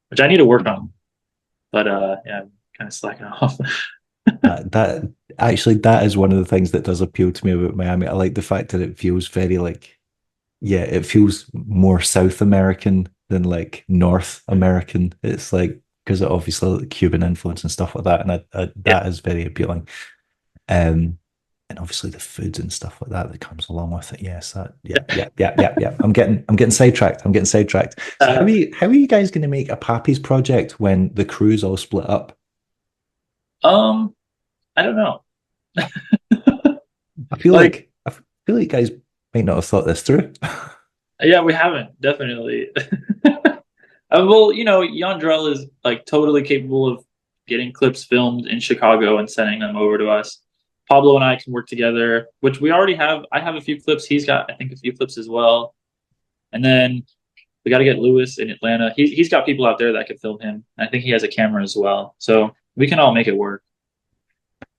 which I need to work on. But yeah, I'm kind of slacking off. That actually that is one of the things that does appeal to me about Miami. I like the fact that it feels very like yeah, it feels more South American than like North American. It's like because it obviously like Cuban influence and stuff like that, and Yeah. that is very appealing. Um, and obviously the foods and stuff like that that comes along with it. Yes, that yeah. I'm getting sidetracked. I'm getting sidetracked. So how are you guys going to make a Papies project when the crew's all split up? Um, I don't know. I feel Like, like you guys might not have thought this through. yeah, we haven't definitely. Well, Yandrell is like totally capable of getting clips filmed in Chicago and sending them over to us. Pablo and I can work together, which we already have. I have a few clips. He's got, I think, a few clips as well. And then we got to get Lewis in Atlanta. He's got people out there that can film him. I think he has a camera as well, so we can all make it work.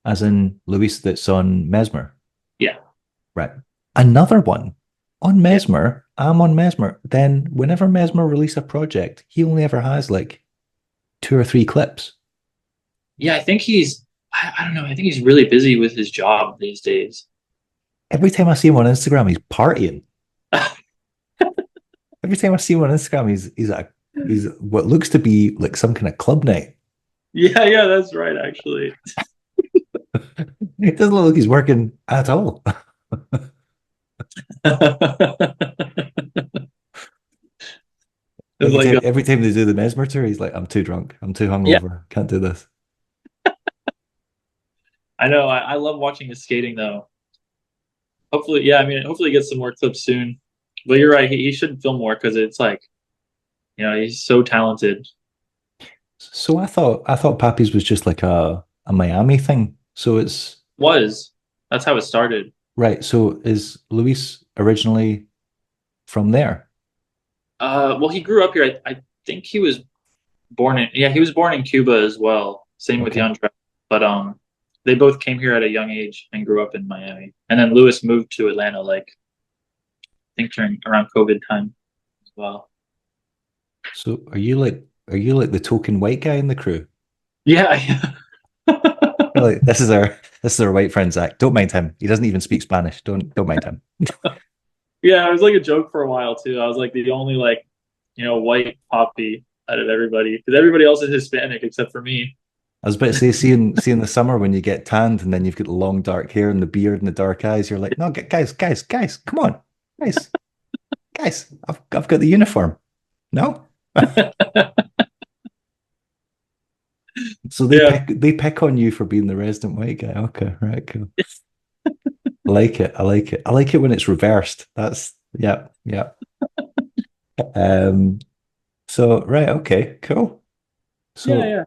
As in Luis that's on Mesmer. Yeah. Right. Another one on Mesmer. I'm on Mesmer. Then whenever Mesmer release a project, he only ever has like 2 or 3 clips. Yeah, I think I don't know. I think he's really busy with his job these days. Every time I see him on Instagram, he's partying. Every time I see him on Instagram, he's what looks to be like some kind of club night. Yeah, that's right, actually. It doesn't look like he's working at all. It's like, Every time they do the Mesmer tour, he's like, I'm too drunk. I'm too yeah, hungover. Can't do this. I know. I love watching his skating though. Hopefully, yeah. I mean, hopefully he gets some more clips soon. But you're right. He should film more because it's like, he's so talented. So I thought Papies was just like a Miami thing. So it's Was That's how it started. right. So is Luis originally from there? Well, he grew up here. I think he was he was born in Cuba as well. Same with Okay. Yandra, but they both came here at a young age and grew up in Miami. And then Lewis moved to Atlanta, like I think during around COVID time as well. So are you like the token white guy in the crew? Yeah, yeah. You're like, this is our white friend Zach. Don't mind him. He doesn't even speak Spanish. Don't mind him. Yeah, it was like a joke for a while too. I was like the only like, white poppy out of everybody because everybody else is Hispanic except for me. I was about to say, see in the summer when you get tanned and then you've got the long dark hair and the beard and the dark eyes, you're like, no, guys, come on, guys, I've got the uniform. No, so Yeah, they pick on you for being the resident white guy. Okay, right, cool. I like it. I like it. I like it when it's reversed. That's yeah, yeah. Um. So right, okay, cool. Yeah,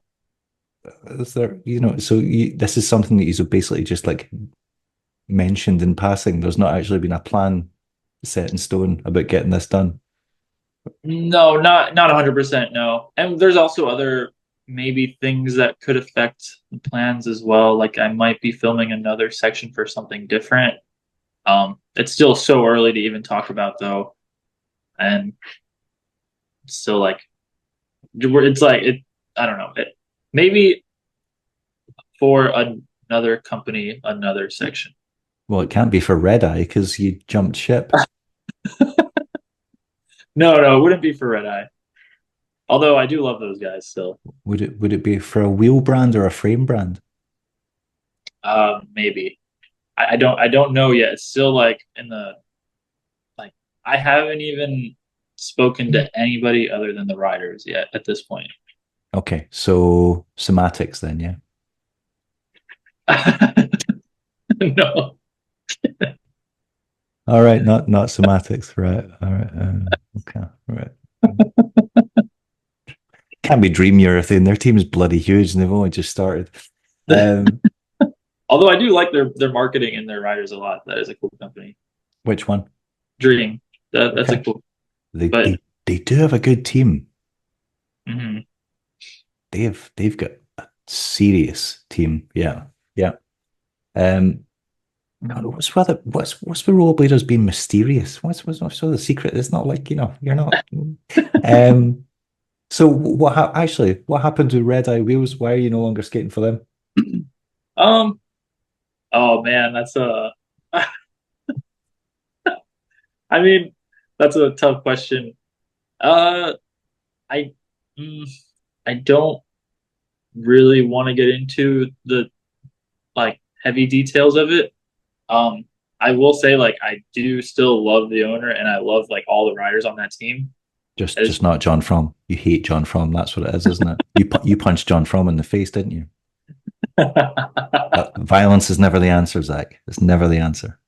So yeah. is there, this is something that you've basically just like mentioned in passing. There's not actually been a plan set in stone about getting this done. No, not 100%, no. And there's also other maybe things that could affect the plans as well. Like I might be filming another section for something different. It's still so early to even talk about though, and it's still like it's like it. I don't know. Maybe for another company, another section. Well, it can't be for Red Eye because you jumped ship. No, no, it wouldn't be for Red Eye. Although I do love those guys still. Would it be for a wheel brand or a frame brand? Maybe. I don't know yet. It's still like in the like I haven't even spoken to anybody other than the riders yet at this point. Okay, so somatics then, yeah. No. All right, not somatics, right? All right, okay, all right. Can't be Dream Urethane. Their team is bloody huge, and they've only just started. Although I do like their marketing and their riders a lot. That is a cool company. Which one? Dream. That's Okay. a cool. They, But they they do have a good team. mhm. They've got a serious team. Yeah, yeah. God, what's with it? What's with rollerbladers being mysterious? What's the secret? It's not like you're not. So what happened to Red Eye Wheels? Why are you no longer skating for them? Um. Oh man, that's a. I mean, that's a tough question. Uh, I, mm, I don't really want to get into the like heavy details of it. Um, I will say like I do still love the owner and I love like all the riders on that team. Just not John Fromm. You hate John Fromm. That's what it is, isn't it? You punched John Fromm in the face, didn't you? Violence is never the answer, Zach. It's never the answer.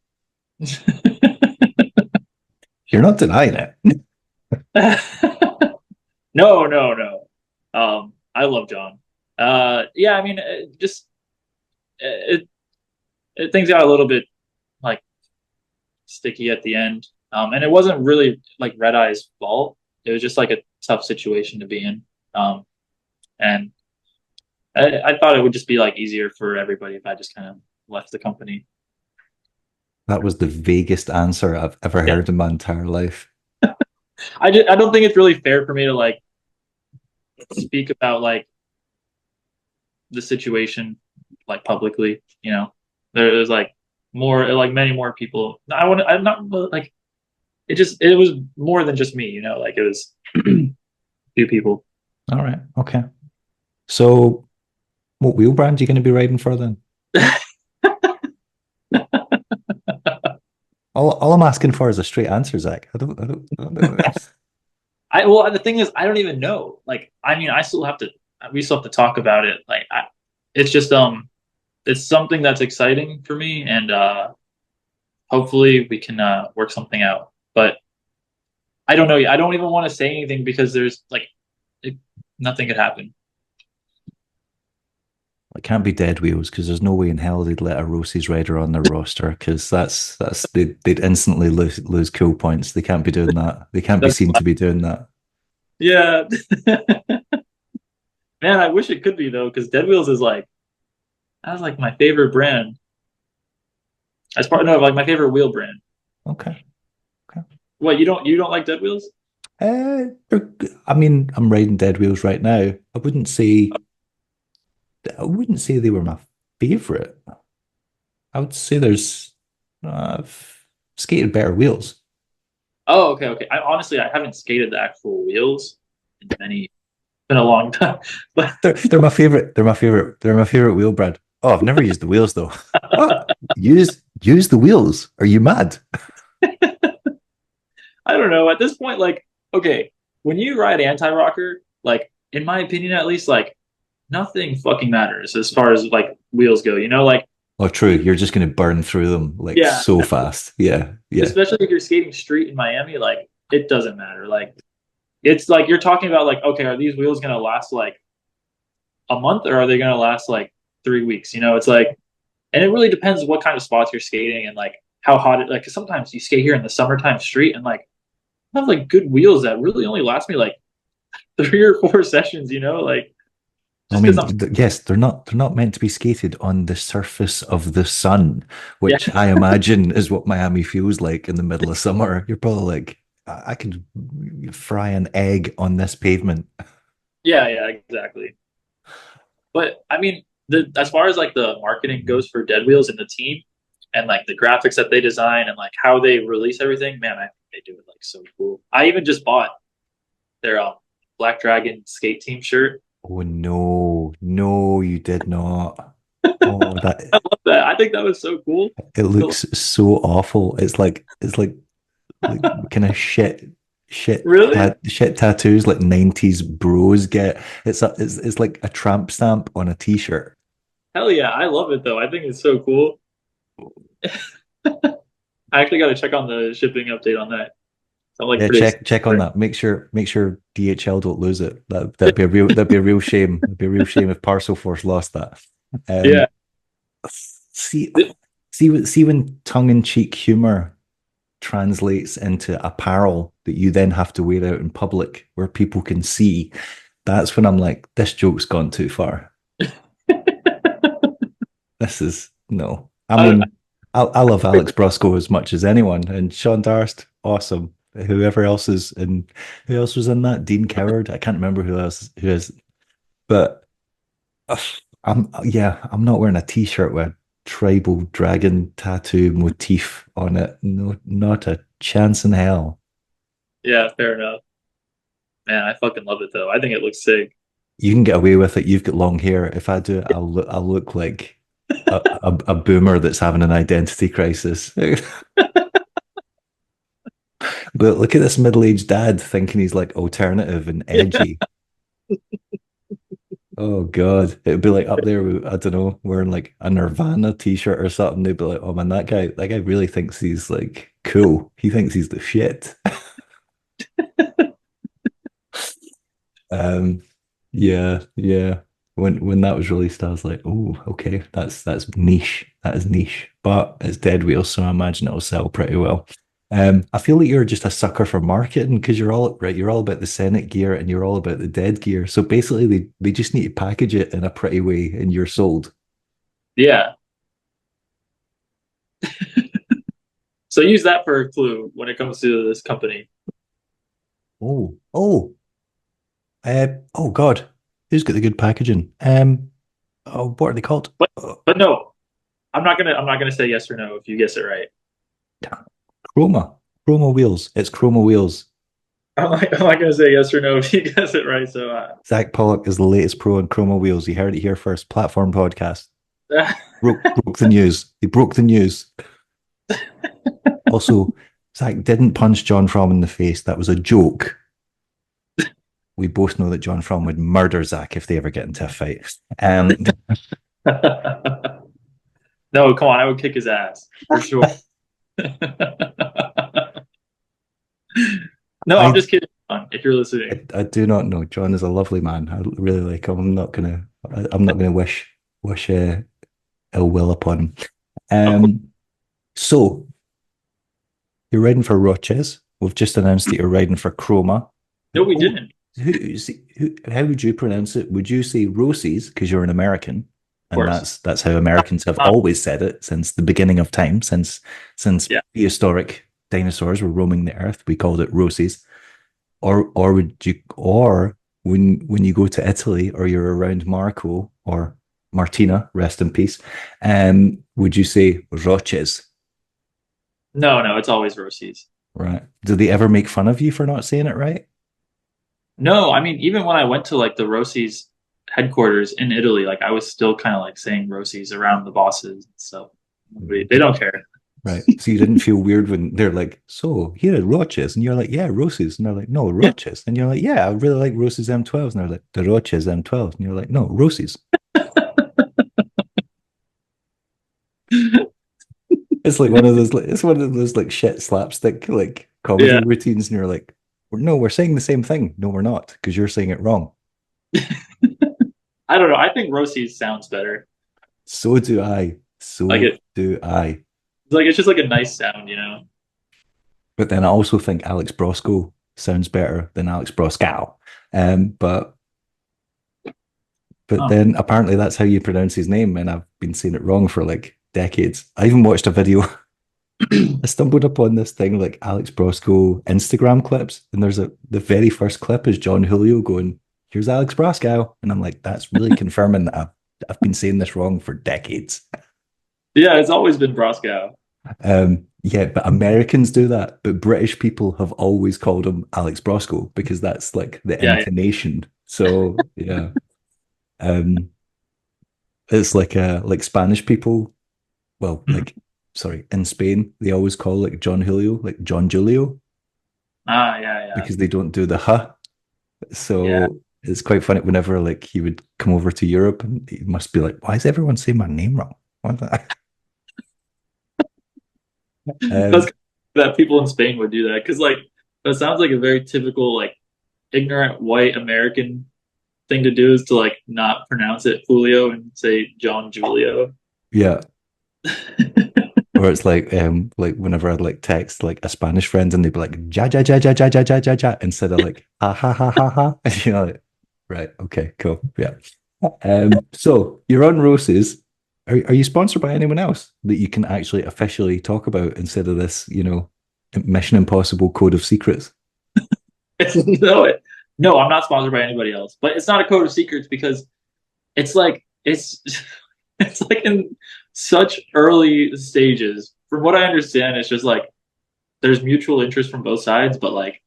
You're not denying it. No, no, no. I love John. Yeah, I mean, things got a little bit like sticky at the end. And it wasn't really like Red Eye's fault. It was just like a tough situation to be in. And I thought it would just be like easier for everybody if I just kind of left the company. That was the vaguest answer I've ever Yeah. heard in my entire life. I don't think it's really fair for me to like speak about like the situation like publicly. You know, there's like more like many more people. I'm not like it was more than just me. You know, like it was a few people. All right. Okay. So what wheel brand are you going to be riding for then? All I'm asking for is a straight answer, Zach. I don't. Well, the thing is, I don't even know. Like, I mean, we still have to talk about it. Like, it's just, it's something that's exciting for me, and hopefully we can work something out. But I don't know. I don't even want to say anything because there's like, nothing could happen. It can't be Dead Wheels because there's no way in hell they'd let a Roces rider on their roster because they'd instantly lose cool points. They can't be doing that. They can't be seen to be doing that. Yeah, man, I wish it could be though, because Dead Wheels is like that's like my favorite brand. As part of like my favorite wheel brand. Okay. What you don't like Dead Wheels? I mean, I'm riding Dead Wheels right now. I wouldn't say they were my favorite. I would say I've skated better wheels. Oh, okay, okay. I haven't skated the actual wheels in been a long time. But They're my favorite. They're my favorite. They're my favorite wheel brand. Oh, I've never used the wheels though. What? Use the wheels? Are you mad? I don't know. At this point, like, okay, when you ride anti-rocker, like, in my opinion at least, like, nothing fucking matters as far as like wheels go. You know, like Oh, true. You're just going to burn through them like yeah, so fast. Yeah, yeah. especially if you're skating street in Miami, like it doesn't matter. Like it's like you're talking about like, okay, are these wheels gonna last like a month or are they going to last like 3 weeks? You know, it's like, and it really depends what kind of spots you're skating and like how hot it like. 'Cause sometimes you skate here in the summertime street and like I have like good wheels that really only last me like 3 or 4 sessions. You know, like I just mean, because I'm yes, they're not meant to be skated on the surface of the sun, yeah which I imagine is what Miami feels like in the middle of summer. You're probably like, I could fry an egg on this pavement. yeah exactly. But I mean, the as far as like the marketing goes for Dead Wheels and the team, and like the graphics that they design and like how they release everything, man, I think they do it like so cool. I even just bought their Black Dragon skate team shirt. Oh no, no, you did not. Oh, I love that. I think that was so cool. it looks so awful. It's like kind of Really? shit tattoos like 90s bros get. It's like a tramp stamp on a t-shirt. Hell yeah, I love it though. I think it's so cool. I actually got to check on the shipping update on that. So I'm like Yeah, pretty. check on that. Make sure DHL don't lose it. That'd be a real shame. It'd be a real shame if Parcel Force lost that. Yeah. Um, see see when tongue-in-cheek humor translates into apparel that you then have to wear out in public where people can see. That's when I'm like, this joke's gone too far. This is no. I I, mean, I love Alex Brosco as much as anyone, and Sean Darst, awesome. Whoever else is, and who else was in that? Dean Coward. I can't remember who else who is, but uh, I'm not wearing a t-shirt with a tribal dragon tattoo motif on it. No, not a chance in hell. yeah, fair enough. Man, I fucking love it though. I think it looks sick. You can get away with it. You've got long hair. If I do it, I'll look like a boomer that's having an identity crisis. But look at this middle-aged dad thinking he's like alternative and Yeah. edgy. Oh God, it'd be like up there with, I don't know, wearing like a Nirvana t-shirt or something. They'd be like, "Oh man, that guy really thinks he's like cool. He thinks he's the shit." Um, yeah, yeah. When that was released, I was like, "Oh, okay, that's niche. That is niche." But it's Dead Wheels, so I imagine it'll sell pretty well. I feel like you're just a sucker for marketing because you're all right. You're all about the Senate gear and you're all about the Dead gear. So basically, they just need to package it in a pretty way, and you're sold. Yeah. So use that for a clue when it comes to this company. Oh, oh, oh God, who's got the good packaging? Oh, what are they called? But but no, I'm not gonna say yes or no if you guess it right. Chroma wheels. It's Chroma wheels. I'm not gonna say yes or no if you guess it right. So Zack Pollak is the latest pro on Chroma wheels. You heard it here first. Platform podcast. Broke the news. He broke the news. Also, Zack didn't punch John Fromm in the face. That was a joke. We both know that John Fromm would murder Zack if they ever get into a fight. no, come on, I would kick his ass for sure. No, I'm I, just kidding. If you're listening, I do not know. John is a lovely man. I really like him. I'm not gonna wish ill will upon him. So you're riding for Roces. We've just announced that you're riding for Chroma. no, we didn't. How would you pronounce it? Would you say Rosies because you're an American, Of and course. that's how Americans have always said it since the beginning of time, since Yeah. prehistoric dinosaurs were roaming the earth. We called it Rosies. Or would you when you go to Italy or you're around Marco or Martina, rest in peace, would you say Roces? No, it's always Rosies. Right. Do they ever make fun of you for not saying it right? No, I mean, even when I went to like the Rosies headquarters in Italy, like I was still kind of like saying Rosies around the bosses. So they don't care. Right. So you didn't feel weird when they're like, so here at Roches, and you're like, yeah, Roses. And they're like, no, Yeah. Roches. And you're like, yeah, I really like Roses M12s. And they're like, the Roches M12s. And you're like, no, Roses. It's like one of those like shit slapstick like comedy Yeah. routines. And you're like, no, we're saying the same thing. No, we're not, because you're saying it wrong. I don't know. I think Rosies sounds better. So do I. Like So do I. it's just like a nice sound, you know. But then I also think Alex Brosco sounds better than Alex Broscow. Um, but but Oh, then apparently that's how you pronounce his name, and I've been saying it wrong for like decades. I even watched a video. I stumbled upon this thing like Alex Brosco Instagram clips, and there's the very first clip is John Julio going, "Here's Alex Brosco," and I'm like, that's really confirming that I've been saying this wrong for decades. yeah, it's always been Broscow. Yeah, but Americans do that, but British people have always called him Alex Brosco because that's like the Yeah, intonation. So yeah, um, it's like Spanish people. Well, yeah. like sorry, in Spain they always call like John Julio like John Julio Ah, yeah, yeah, because they don't do the huh. yeah. So it's quite funny whenever like he would come over to Europe and he must be like, why is everyone saying my name wrong? What the- That's Um, that people in Spain would do that because like that sounds like a very typical like ignorant white American thing to do is to like not pronounce it Julio and say John Julio. yeah. Or it's like whenever I'd like text like a Spanish friend and they'd be like ja ja ja ja ja ja ja ja ja instead of like ha ha ha ha ha. And you're like, right, okay, cool. Yeah. So you're on Roses. Are you sponsored by anyone else that you can actually officially talk about instead of this, Mission Impossible Code of Secrets? no, no, I'm not sponsored by anybody else, but it's not a code of secrets because it's like it's like in such early stages. From what I understand, it's just like there's mutual interest from both sides, but like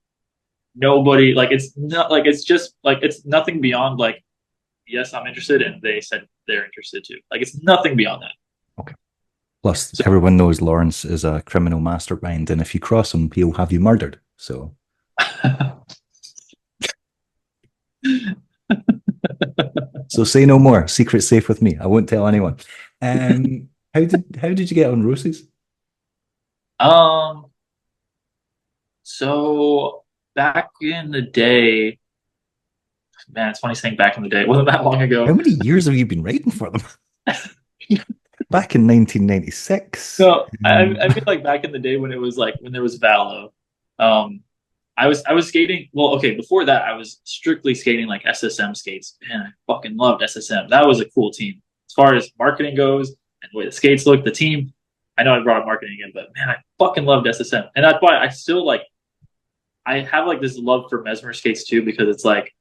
nobody like it's not like it's just like it's nothing beyond like yes, I'm interested, and they said they're interested too. Like it's nothing beyond that. Okay. Plus, So everyone knows Lawrence is a criminal mastermind, and if you cross him, he'll have you murdered. So, so say no more. Secret safe with me. I won't tell anyone. How did you get on Roses? um so back in the day, man, it's funny saying back in the day. It wasn't that long How ago. many years have you been writing for them? Back in 1996. No, I mean like back in the day when it was like when there was Valo. Um, I was skating. Well, okay, before that I was strictly skating like SSM skates. Man, I fucking loved SSM. That was a cool team. As far as marketing goes and the way the skates look, the team. I know I brought up marketing again, but man, I fucking loved SSM, and that's why I still like. I have like this love for Mesmer skates too because it's like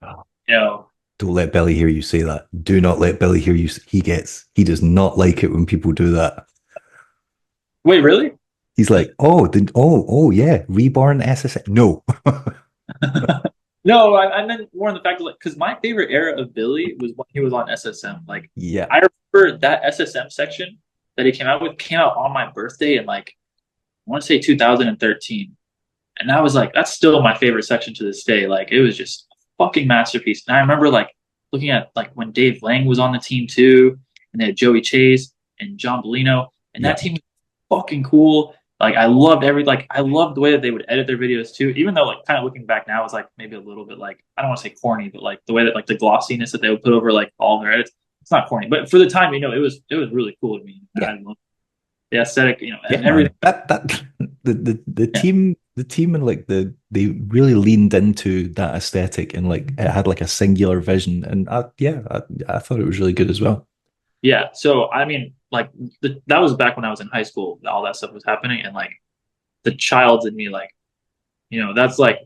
you know. Don't let Billy hear you say that. Do not let Billy hear you. He does not like it when people do that. Wait, really? He's like, oh, yeah, reborn SSM. No. No, I meant more in the fact of like because my favorite era of Billy was when he was on SSM. Like Yeah. I remember that SSM section that he came out on my birthday in like I want to say 2013, and that was like that's still my favorite section to this day. Like it was just a fucking masterpiece. And I remember like looking at like when Dave Lang was on the team too, and they had Joey Chase and John Bellino, and Yeah. that team was fucking cool. Like I loved the way that they would edit their videos too. Even though like kind of looking back now is like maybe a little bit like I don't want to say corny, but like the way that like the glossiness that they would put over like all their edits, it's not corny. But for the time, it was really cool to me. Yeah. I loved the aesthetic, Yeah, and man. everything. That the Yeah, team and like they really leaned into that aesthetic and like it had like a singular vision and I thought it was really good as well. yeah. So I mean, like that was back when I was in high school. All that stuff was happening, and like the child in me, like that's like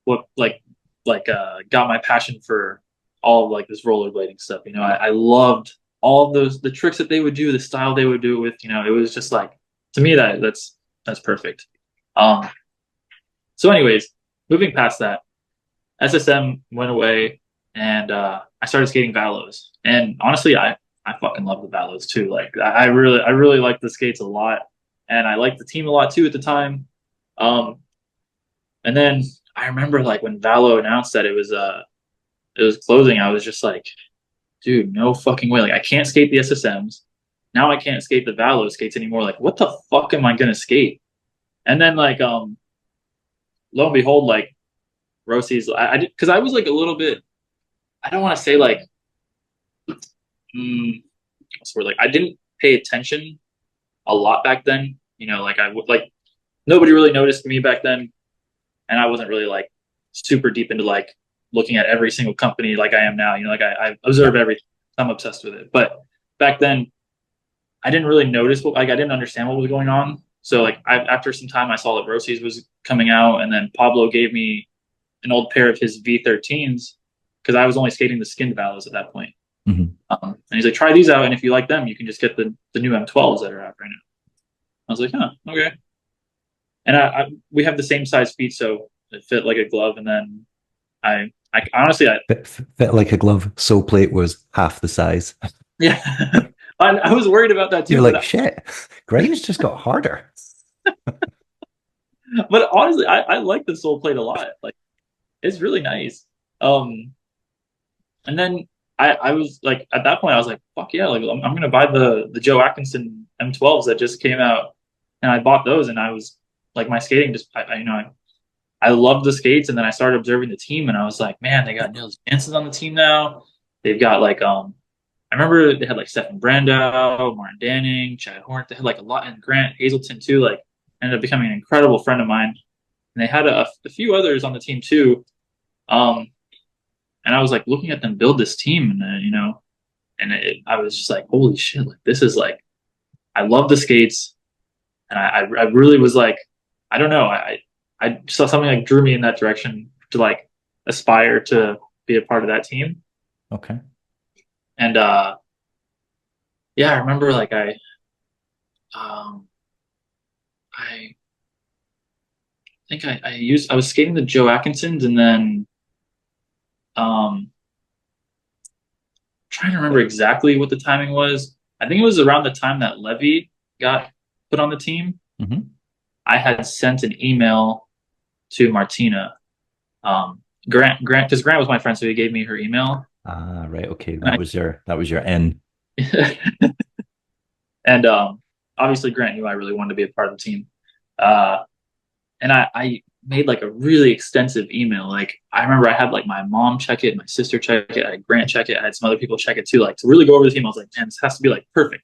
what got my passion for all of like this rollerblading stuff. I loved all of those the tricks that they would do, the style they would do it with. It was just like to me that's perfect. Um, so anyways, moving past that, SSM went away, and I started skating Valos. And honestly, I fucking love the Valos too. Like I really like the skates a lot, and I liked the team a lot too at the time. Um, and then I remember like when Valo announced that it was closing, I was just like, dude, no fucking way. Like I can't skate the SSMs. Now I can't skate the Valo skates anymore. Like what the fuck am I gonna skate? And then like lo and behold, like Rosies, I did because I was like a little bit. I don't want to say like sort of like I didn't pay attention a lot back then. You know, like I would like nobody really noticed me back then, and I wasn't really like super deep into like looking at every single company like I am now. You know, like I Yeah. observe everything. I'm obsessed with it. But back then, I didn't really notice what like I didn't understand what was going on. So like after some time, I saw that Rosies was coming out, and then Pablo gave me an old pair of his V13s because I was only skating the skinned Valos at that point. Mhm. And he's like, try these out, and if you like them, you can just get the new M12s that are out right now. I was like, huh, okay. And we have the same size feet, so it fit like a glove. And then I honestly, Fit like a glove. Sole plate was half the size. yeah, I was worried about that You're too, like, shit, grinds just got harder. but honestly, I like the sole plate a lot. Like, it's really nice. Um, and then I was like, at that point, I was like, fuck yeah, like I'm gonna buy the Joe Atkinson M12s that just came out, and I bought those, and I was like, my skating just, you know, I loved the skates, and then I started observing the team, and I was like, man, they got Nils Janssen on the team now. They've got like I remember they had like Stefan Brandow, Martin Danning, Chad Horn. They had like a lot, and Grant Hazelton too. Like ended up becoming an incredible friend of mine. And they had a few others on the team too. Um, and I was like looking at them build this team, and you know, and I was just like, holy shit! Like this is like, I love the skates, and I really was like, I don't know, I saw something like drew me in that direction to like aspire to be a part of that team. Okay. And yeah, I remember like um I think I was skating the Joe Atkinsons, and then trying to remember exactly what the timing was. I think it was around the time that Levy got put on the team. Mm-hmm. I had sent an email to Martina. Because Grant was my friend, so he gave me her email. Ah, right. Okay. And That was your N. and obviously Grant knew I really wanted to be a part of the team. And I made like a really extensive email. Like I remember I had like my mom check it, my sister check it, I had Grant check it, I had some other people check it too. Like to really go over the team, I was like, man, this has to be like perfect.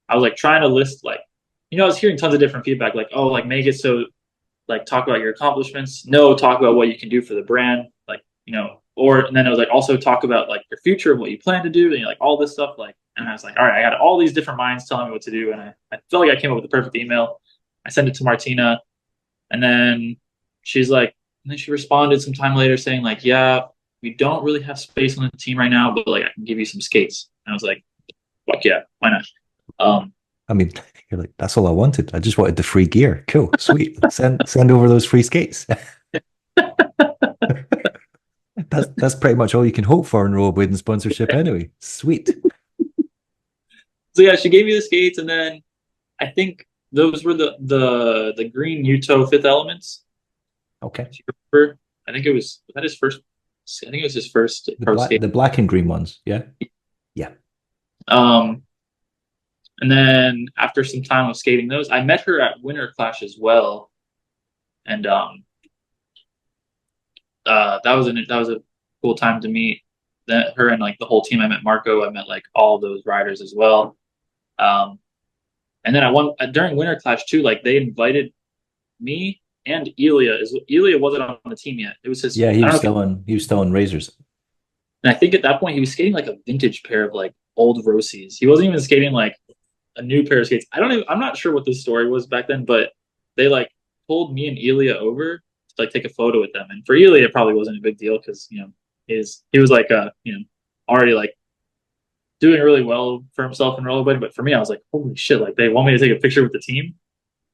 I was like trying to list like, you know, I was hearing tons of different feedback, like, oh, like make it so like talk about your accomplishments. No, talk about what you can do for the brand. Like, you know, and then it was like also talk about like your future and what you plan to do, and like all this stuff. Like, and I was like, all right, I got all these different minds telling me what to do, and I felt like I came up with the perfect email. I sent it to Martina, and then she's like, and then she responded some time later saying like, yeah, we don't really have space on the team right now, but like I can give you some skates. And I was like, fuck yeah, why not? I mean, you're like, that's all I wanted. I just wanted the free gear. Cool, sweet. Send over those free skates. That's pretty much all you can hope for in rollerblading sponsorship, anyway. Sweet. So yeah, she gave me the skates, and then I think those were the green Yuto Fifth Elements. Okay. Do you remember? I think it was that his first. I think it was his first pro skate. The black and green ones, yeah. Yeah. And then after some time of skating those, I met her at Winter Clash as well, and that was a cool time to meet her and like the whole team. I met Marco. I met like all those riders as well. And then during Winter Clash too. Like they invited me and Elia. Elia wasn't on the team yet. It was his. Yeah, he was still on Razors. And I think at that point he was skating like a vintage pair of like old Roces. He wasn't even skating like a new pair of skates. I'm not sure what the story was back then, but they like pulled me and Elia over to like take a photo with them. And for Elia, it probably wasn't a big deal because, you know, he was like, you know, already like doing really well for himself in rollerblading. But for me, I was like, holy shit, like they want me to take a picture with the team.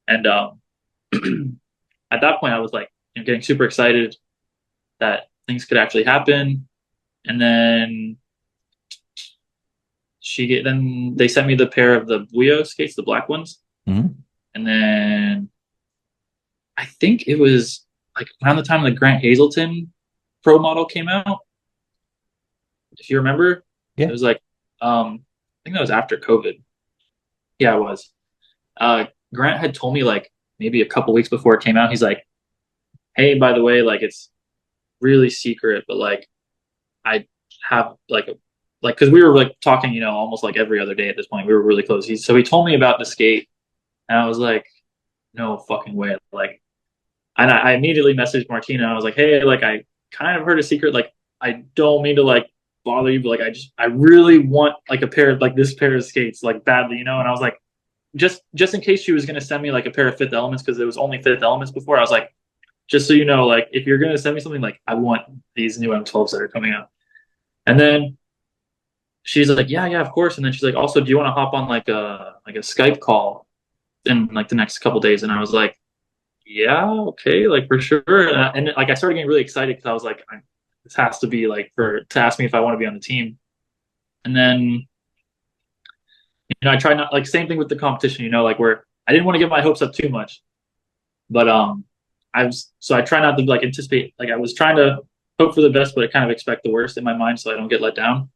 And at that point I was like, you know, getting super excited that things could actually happen. And then then they sent me the pair of the Buio skates, the black ones. Mm-hmm. And then I think it was like around the time the Grant Hazelton Pro model came out. If you remember, yeah, it was like I think that was after COVID. Yeah, it was. Grant had told me like maybe a couple weeks before it came out. He's like, "Hey, by the way, like it's really secret, but like I have like like, because we were like talking, almost like every other day at this point. We were really close. So he told me about the skate, and I was like, no fucking way. Like, and I immediately messaged Martina. And I was like, hey, like, I kind of heard a secret. Like, I don't mean to like bother you, but like, I really want like a pair of like this pair of skates like badly, And I was like, just in case she was gonna send me like a pair of Fifth Elements, because it was only Fifth Elements before. I was like, just so you know, like, if you're gonna send me something, like, I want these new M12s that are coming out. And then she's like, yeah, yeah, of course. And then she's like, also, do you want to hop on like a Skype call in like the next couple days? And I was like, yeah, okay, like for sure. And like I started getting really excited because I was like, this has to be like to ask me if I want to be on the team. And then I tried not, like, same thing with the competition, like where I didn't want to get my hopes up too much, but I try not to like anticipate. Like, I was trying to hope for the best, but I kind of expect the worst in my mind so I don't get let down.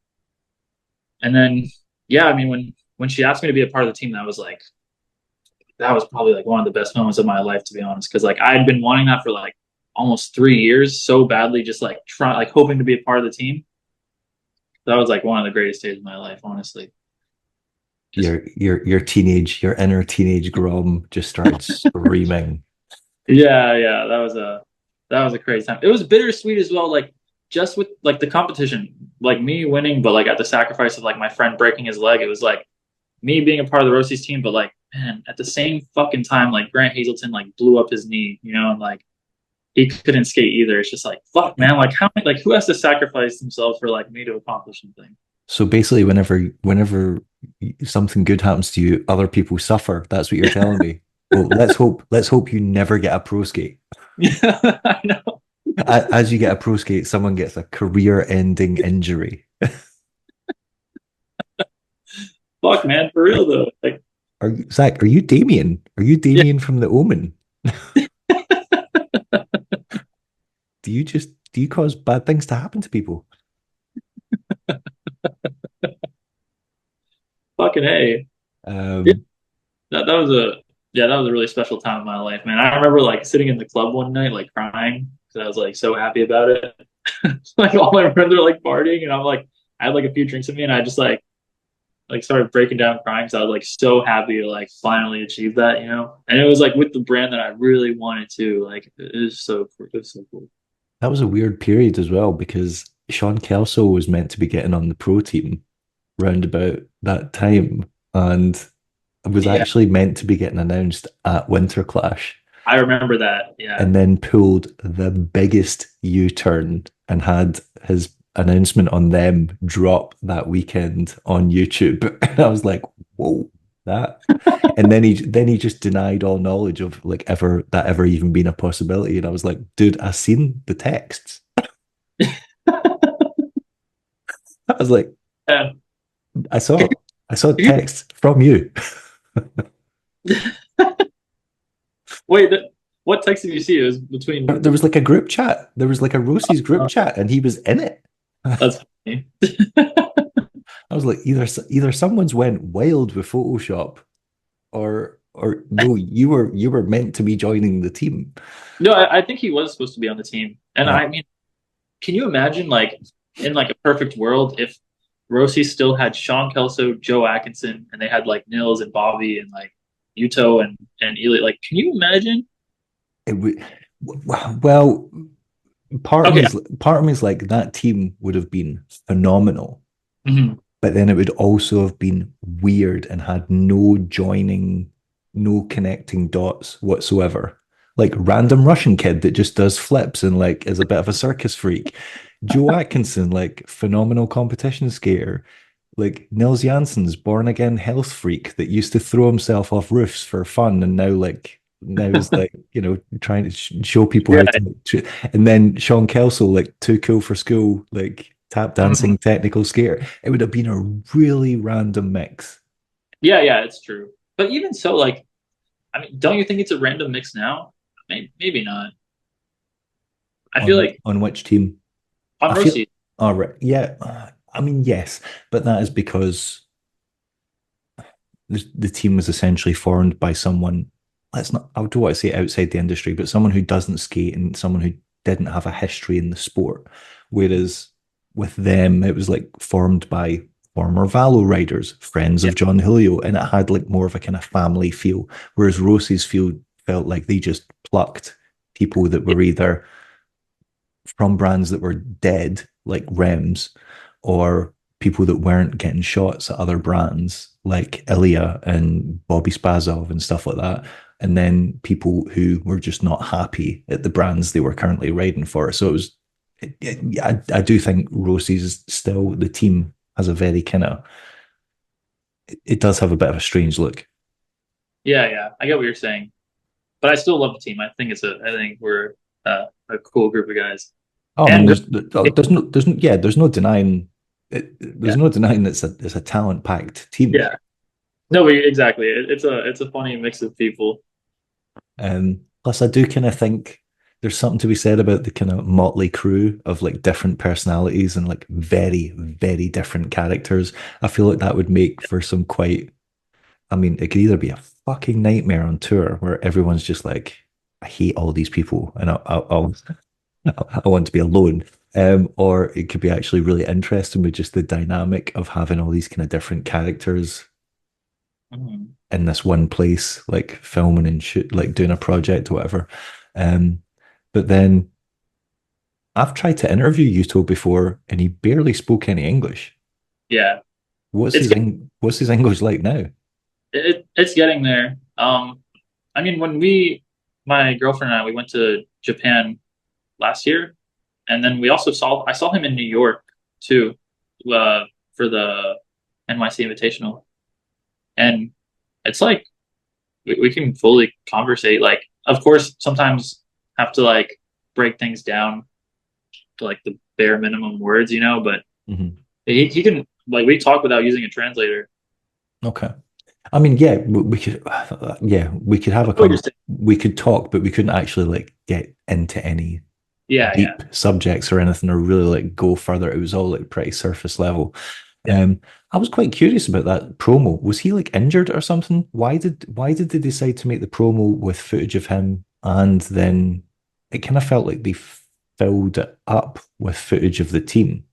And then, yeah, I mean, when she asked me to be a part of the team, that was probably like one of the best moments of my life, to be honest. Because like I had been wanting that for like almost 3 years so badly, just like hoping to be a part of the team. That was like one of the greatest days of my life, honestly. Your inner teenage Grom just starts screaming. Yeah, that was a crazy time. It was bittersweet as well, like just with like the competition, like me winning, but like at the sacrifice of like my friend breaking his leg. It was like me being a part of the Rosies team, but like, man, at the same fucking time, like Grant Hazelton like blew up his knee, and like he couldn't skate either. It's just like, fuck, man, like who has to sacrifice themselves for like me to accomplish something? So basically, whenever something good happens to you, other people suffer. That's what you're telling me. Well, let's hope you never get a pro skate. Yeah, I know. As you get a pro skate, someone gets a career-ending injury. Fuck, man, for real though. Like, Zach, are you Damien? Are you Damien from The Omen? Do you cause bad things to happen to people? Fucking A. Um, Yeah, that was a really special time in my life, man. I remember like sitting in the club one night, like crying because I was like so happy about it. Like all my friends are like partying, and I'm like, I had like a few drinks in me, and I just like started breaking down crying because I was like so happy to like finally achieve that, And it was like with the brand that I really wanted to. Like it was so cool. That was a weird period as well because Sean Kelso was meant to be getting on the pro team round about that time and was actually meant to be getting announced at Winter Clash. I remember that, yeah. And then pulled the biggest U-turn and had his announcement on them drop that weekend on YouTube. And I was like, whoa, that. And then he just denied all knowledge of like ever even being a possibility. And I was like, dude, I seen the texts. I was like, Yeah. I saw texts from you. Wait, what text did you see? It was between. There was like a group chat. There was like a Rosies group chat, and he was in it. That's funny. I was like, either someone's went wild with Photoshop, or no, you were meant to be joining the team. No, I think he was supposed to be on the team, and I mean, can you imagine like in like a perfect world if Roces still had Sean Kelso, Joe Atkinson, and they had like Nils and Bobby and like Yuto and Eli. Like, can you imagine? It would, well, part of me is like that team would have been phenomenal, but then it would also have been weird and had no connecting dots whatsoever. Like random Russian kid that just does flips and like is a bit of a circus freak. Joe Atkinson, like phenomenal competition skater. Like Nils Jansson's born again health freak that used to throw himself off roofs for fun and now is like, trying to show people how to. And then Sean Kelso, like too cool for school, like tap dancing technical skater. It would have been a really random mix. Yeah, it's true. But even so, like, I mean, don't you think it's a random mix now? Maybe not. I feel like on which team? On Roces. All right. Yeah. I mean, yes, but that is because the team was essentially formed by someone. I don't want to say outside the industry, but someone who doesn't skate and someone who didn't have a history in the sport. Whereas with them, it was like formed by former Valo riders, friends Yeah. of John Julio, and it had like more of a kind of family feel. Whereas Roses felt like they just plucked people that were either from brands that were dead, like Rems, or people that weren't getting shots at other brands, like Ilya and Bobby Spazov and stuff like that. And then people who were just not happy at the brands they were currently riding for. So it was, I do think Roces is still, the team has a very kind of, it does have a bit of a strange look. Yeah, I get what you're saying, but I still love the team. I think we're a cool group of guys. Oh, I mean, And there's no denying it, yeah, there's no denying it's a talent packed team. yeah. No, exactly. It's a funny mix of people. Plus, I do kind of think there's something to be said about the kind of motley crew of like different personalities and like very, very different characters. I feel like that would make for some quite, I mean, it could either be a fucking nightmare on tour where everyone's just like, I hate all these people and I want to be alone. Or it could be actually really interesting with just the dynamic of having all these kind of different characters Mhm. in this one place, like filming and shoot, like doing a project or whatever. Um, but then I've tried to interview Yuto before, and he barely spoke any English. Yeah, What's it's what's his English like now? it's getting there. I mean, my girlfriend and I, we went to Japan last year, and then I saw him in New York too, for the NYC Invitational, and it's like we can fully conversate. Like, of course, sometimes have to like break things down to like the bare minimum words, but Mhm. he can like we talk without using a translator. Okay. I mean, yeah, we could, yeah, we could have a What you're saying. we could talk, but we couldn't actually like get into any Yeah. deep subjects or anything or really like go further. It was all like pretty surface level. Yeah. I was quite curious about that promo. Was he like injured or something? Why did they decide to make the promo with footage of him and then it kind of felt like they filled it up with footage of the team?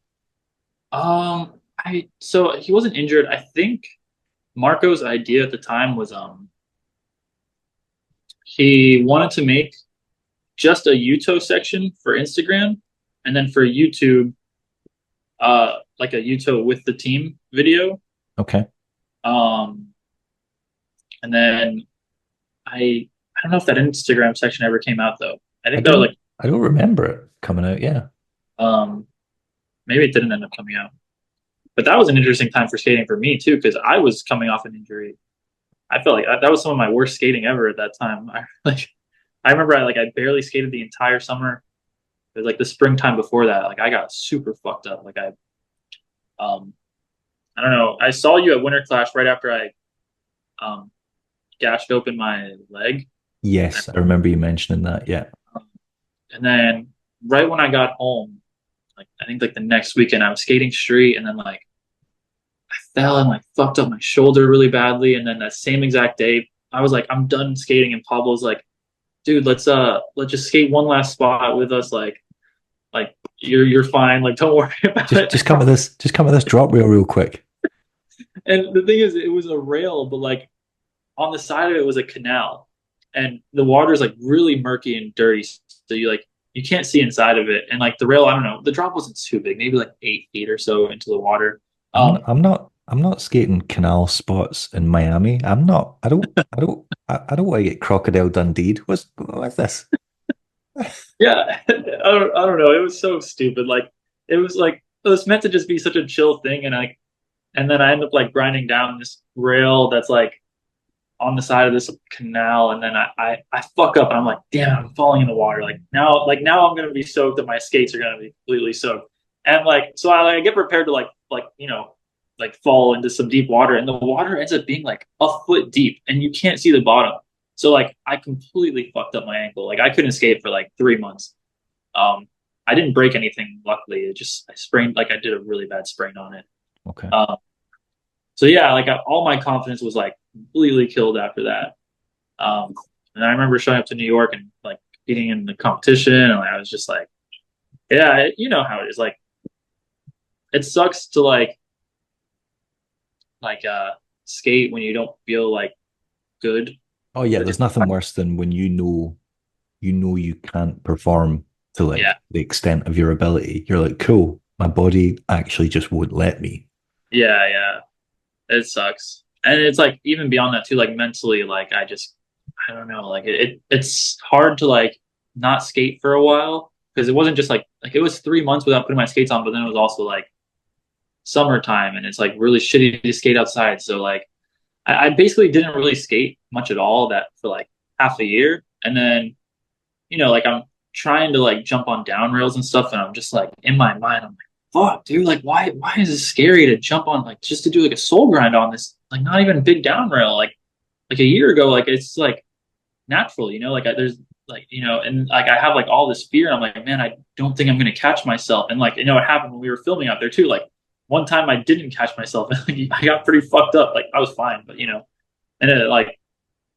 I so he wasn't injured. I think Marco's idea at the time was he wanted to make just a Yuto section for Instagram, and then for YouTube, like a Yuto with the team video. Okay. Um, and then I don't know if that Instagram section ever came out though. I I think that was don't I don't remember it coming out. Yeah. um maybe it didn't end up coming out. But that was an interesting time for skating for me too, because I was coming off an injury. I felt like that was some of my worst skating ever at that time. I remember I barely skated the entire summer. It was like the springtime before that. Like I got super fucked up. Um I don't know. I saw you at Winter Clash right after I um gashed open my leg. Yes, I remember you mentioning that. Yeah. And then right when I got home, like I think like the next weekend I was skating street and then like I fell and like fucked up my shoulder really badly. And then that same exact day, I was like, I'm done skating. And Pablo's like, dude, let's just skate one last spot with us. Like you're fine. Like don't worry about Just it. just come with this drop reel real quick. And the thing is, it was a rail, but like on the side of it was a canal, and the water is like really murky and dirty. So you can't see inside of it. And like the rail, I don't know, the drop wasn't too big, maybe like 8 feet or so into the water. Um, I'm not skating canal spots in Miami. I don't want to get Crocodile Dundee. What's this? yeah, I don't know. It was so stupid. It was meant to just be such a chill thing, and then I end up like grinding down this rail that's like on the side of this canal, and then I fuck up, and I'm like, damn, I'm falling in the water. Now I'm gonna be soaked, and my skates are gonna be completely soaked. And like, so I get prepared to like fall into some deep water, and the water ends up being like a foot deep, and you can't see the bottom. So like, I completely fucked up my ankle. Like, I couldn't skate for like 3 months. I didn't break anything, luckily. I sprained, like I did a really bad sprain on it. Okay. So yeah, all my confidence was like completely killed after that. Um, and I remember showing up to New York and like competing in the competition, and like, I was just like, yeah, you know how it is. Like it sucks to like skate when you don't feel like good. Oh yeah, there's nothing worse than when you can't perform to Yeah, like the extent of your ability. You're like, cool, my body actually just won't let me. yeah. It sucks. And it's like even beyond that too, like mentally, like I don't know, like it's hard to like not skate for a while because it wasn't just like it was 3 months without putting my skates on, but then it was also like summertime and it's like really shitty to skate outside. So like I basically didn't really skate much at all that for like half a year. And then, like I'm trying to like jump on down rails and stuff, and I'm just like in my mind, I'm like, fuck, dude, like why is it scary to jump on like just to do like a soul grind on this, like not even a big down rail, like a year ago, like it's like natural, like there's like, and like I have like all this fear, and I'm like, man, I don't think I'm gonna catch myself. And like, it happened when we were filming out there too. Like one time I didn't catch myself and like, I got pretty fucked up. Like I was fine, but and then like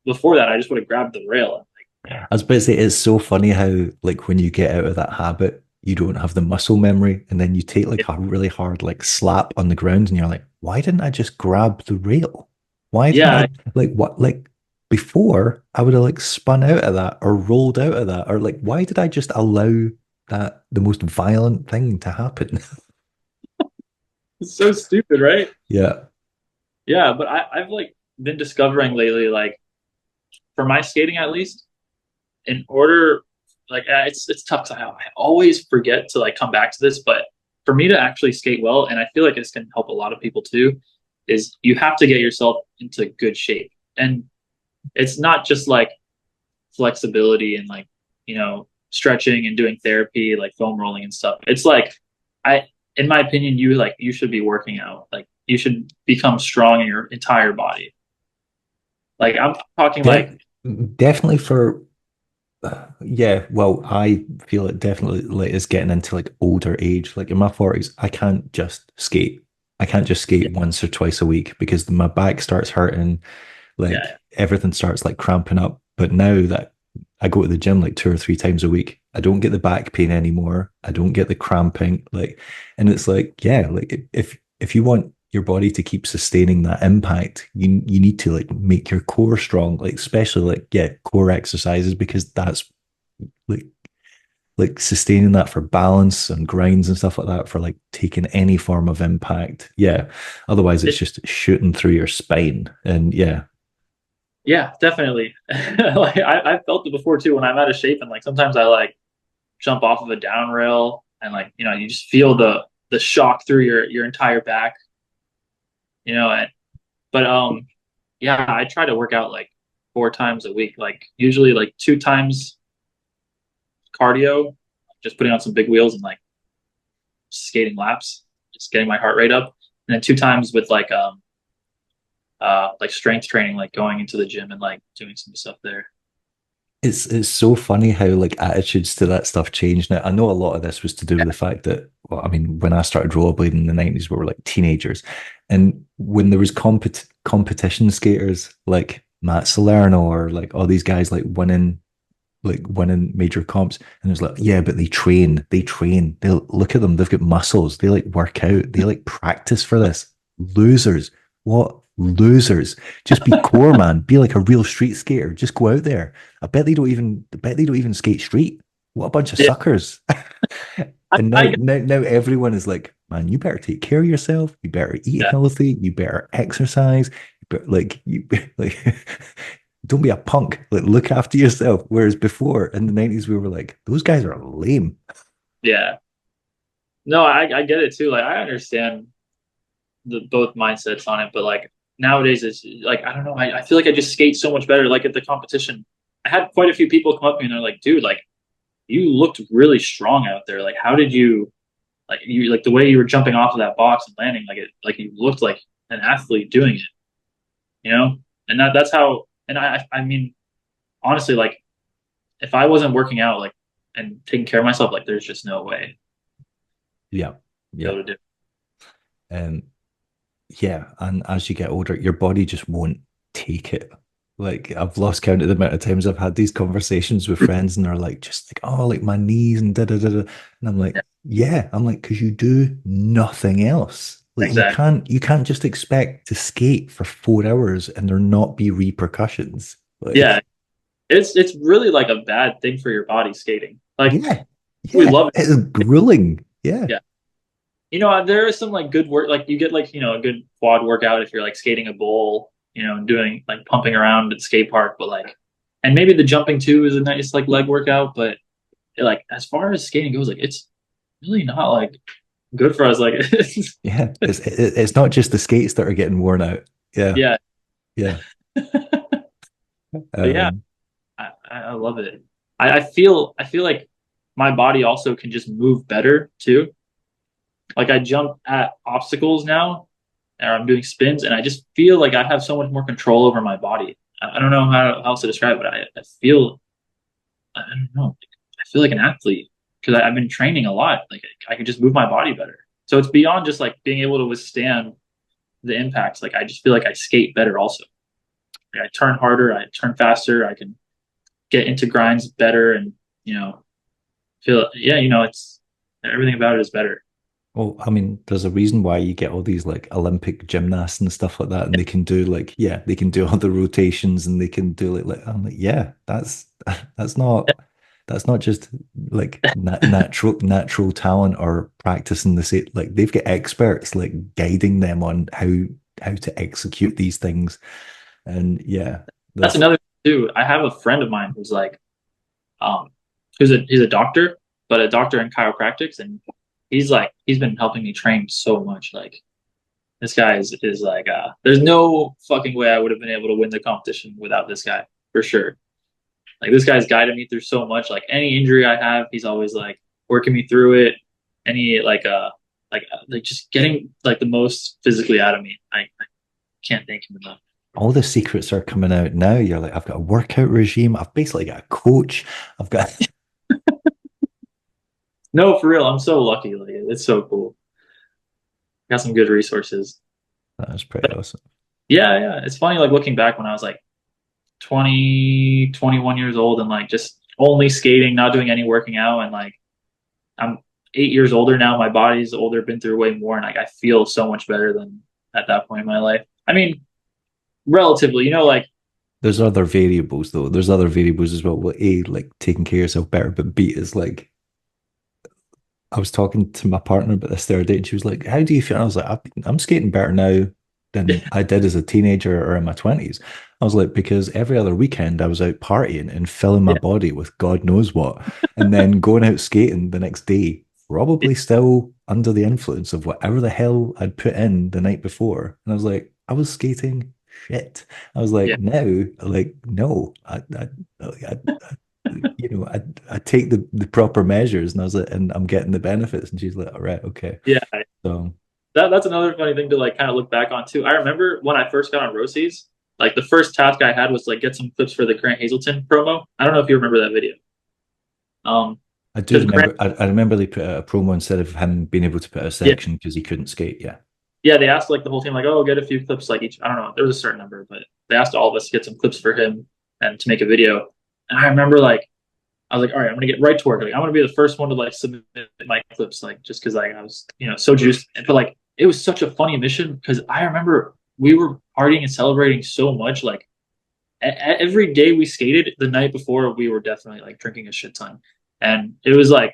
before that I just would have grabbed the rail. I was about to say it's so funny how like when you get out of that habit, you don't have the muscle memory, and then you take like a really hard like slap on the ground, and you're like, why didn't I just grab the rail? Why didn't Yeah, I like what like before I would have like spun out of that or rolled out of that, or like why did I just allow that the most violent thing to happen? it's so stupid, right? Yeah. Yeah, but I've like been discovering lately, like for my skating at least, in order, like it's tough because I always forget to like come back to this, but for me to actually skate well, and I feel like this can help a lot of people too, is you have to get yourself into good shape. And it's not just like flexibility and like, stretching and doing therapy, like foam rolling and stuff. It's like I in my opinion, you should be working out. Like you should become strong in your entire body. Like I'm talking like De- Definitely for yeah, well, I feel it definitely like is getting into like older age. Like in my 40s, I can't just skate. I can't just skate yeah, once or twice a week because my back starts hurting, like yeah, everything starts like cramping up. But now that I go to the gym like 2 or 3 times a week, I don't get the back pain anymore. I don't get the cramping. Like, and it's like, yeah, like if you want your body to keep sustaining that impact, you need to like make your core strong, like especially like yeah, core exercises because that's like sustaining that for balance and grinds and stuff like that for like taking any form of impact. Yeah. Otherwise it's it, just shooting through your spine. And yeah. yeah, definitely. Like I felt it before too when I'm out of shape, and like sometimes I like jump off of a down rail and like you just feel the shock through your entire back, and but yeah, I try to work out like 4 times a week, like usually like 2 times cardio, just putting on some big wheels and like skating laps, just getting my heart rate up, and then 2 times with like strength training, like going into the gym and like doing some stuff there. It's so funny how like attitudes to that stuff change. Now I know a lot of this was to do with the fact that well, I mean, when I started rollerblading in the 90s, we were like teenagers. And when there was competition skaters like Matt Salerno or like all these guys like winning major comps, and it was like, yeah, but they train. They look at them, they've got muscles, they like work out, they like practice for this. Losers. What losers? Just be core, man. Be like a real street skater. Just go out there. I bet they don't even skate street. What a bunch of Yeah, suckers. And now, I get now everyone is like, man, you better take care of yourself. You better eat that. healthy. You better exercise. You better, like you like don't be a punk. Like look after yourself. Whereas before in the 90s, we were like, those guys are lame. Yeah, no, I get it too. Like I understand the both mindsets on it, but like nowadays it's like I don't know. I feel like I just skate so much better. Like at the competition, I had quite a few people come up to me and they're like, "Dude, like you looked really strong out there. Like how did you like the way you were jumping off of that box and landing like it like you looked like an athlete doing it, you know?" And that's how. And I mean honestly, like if I wasn't working out like and taking care of myself, like there's just no way Yeah. to be Yeah. able to do. Um, yeah. And as you get older, your body just won't take it. Like I've lost count of the amount of times I've had these conversations with friends and they're like, just like, oh, like my knees and da da da da. And I'm like, Yeah, I'm like, because you do nothing else. Like Exactly. you can't just expect to skate for 4 hours and there not be repercussions. Yeah, Like, it's really like a bad thing for your body skating. Like yeah, we yeah, love it. it's grueling. Yeah. Yeah. There is some like good work. Like you get like a good quad workout if you're like skating a bowl. Doing like pumping around at the skate park. But like, and maybe the jumping too is a nice like leg workout. But like as far as skating goes, like it's really not like good for us. Like, Yeah, it's not just the skates that are getting worn out. Yeah, yeah. yeah. But yeah, Um, I love it. I feel like my body also can just move better too. Like I jump at obstacles now, or I'm doing spins, and I just feel like I have so much more control over my body. I don't know how else to describe it. I feel I don't know. I feel like an athlete because I've been training a lot. Like I can just move my body better. So it's beyond just like being able to withstand the impacts. Like I just feel like I skate better also. Like, I turn harder, I turn faster, I can get into grinds better, and you know feel yeah. It's everything about it is better. well, I mean, there's a reason why you get all these like Olympic gymnasts and stuff like that, and they can do like, yeah, they can do all the rotations and they can do like I'm like, yeah, that's not that's not just like natural talent or practicing the same. Like they've got experts like guiding them on how to execute these things. And yeah, That's there's another thing too. I have a friend of mine who's like, um, he's a doctor, but a doctor in chiropractics, and he's been helping me train so much. Like this guy is like, there's no fucking way I would have been able to win the competition without this guy for sure. Like this guy's guided me through so much. Like any injury I have, he's always like working me through it. Any like just getting like the most physically out of me. I can't thank him enough. all the secrets are coming out now. You're like, I've got a workout regime. I've basically got a coach. I've got No, for real, I'm so lucky. Like it's so cool. Got some good resources. That's pretty awesome. Yeah, yeah. It's funny like looking back when I was like 20, 21 years old and like just only skating, not doing any working out, and like I'm 8 years older now. My body's older, been through way more, and like I feel so much better than at that point in my life. I mean, relatively, like There's other variables though. There's other variables as well. Well, A, like taking care of yourself better, but B is like I was talking to my partner about this the other day, and she was like, "How do you feel?" And I was like, "I'm skating better now than I did as a teenager or in my 20s." I was like, because every other weekend I was out partying and filling my yeah, body with God knows what, and then going out skating the next day, yeah, probably still under the influence of whatever the hell I'd put in the night before. And I was like, I was skating shit. I was yeah, like, now, like, no, I take the proper measures, and I was like, and I'm getting the benefits. And she's like, all right, okay. yeah. So That's another funny thing to like kind of look back on too. I remember when I first got on Rosies, like the first task I had was like get some clips for the Grant Hazelton promo. I don't know if you remember that video. I do Because Grant, remember, I remember they put out a promo instead of him being able to put out a yeah, section because he couldn't skate. Yeah. yeah, they asked like the whole team like, oh, get a few clips like each. I don't know, there was a certain number, but they asked all of us to get some clips for him and to make a video. And I remember like I was like, all right, I'm gonna get right to work. Like I'm gonna be the first one to like submit my clips, like just because like I was so juiced. But like it was such a funny mission because I remember we were partying and celebrating so much. Like every day we skated, the night before we were definitely like drinking a shit ton, and it was like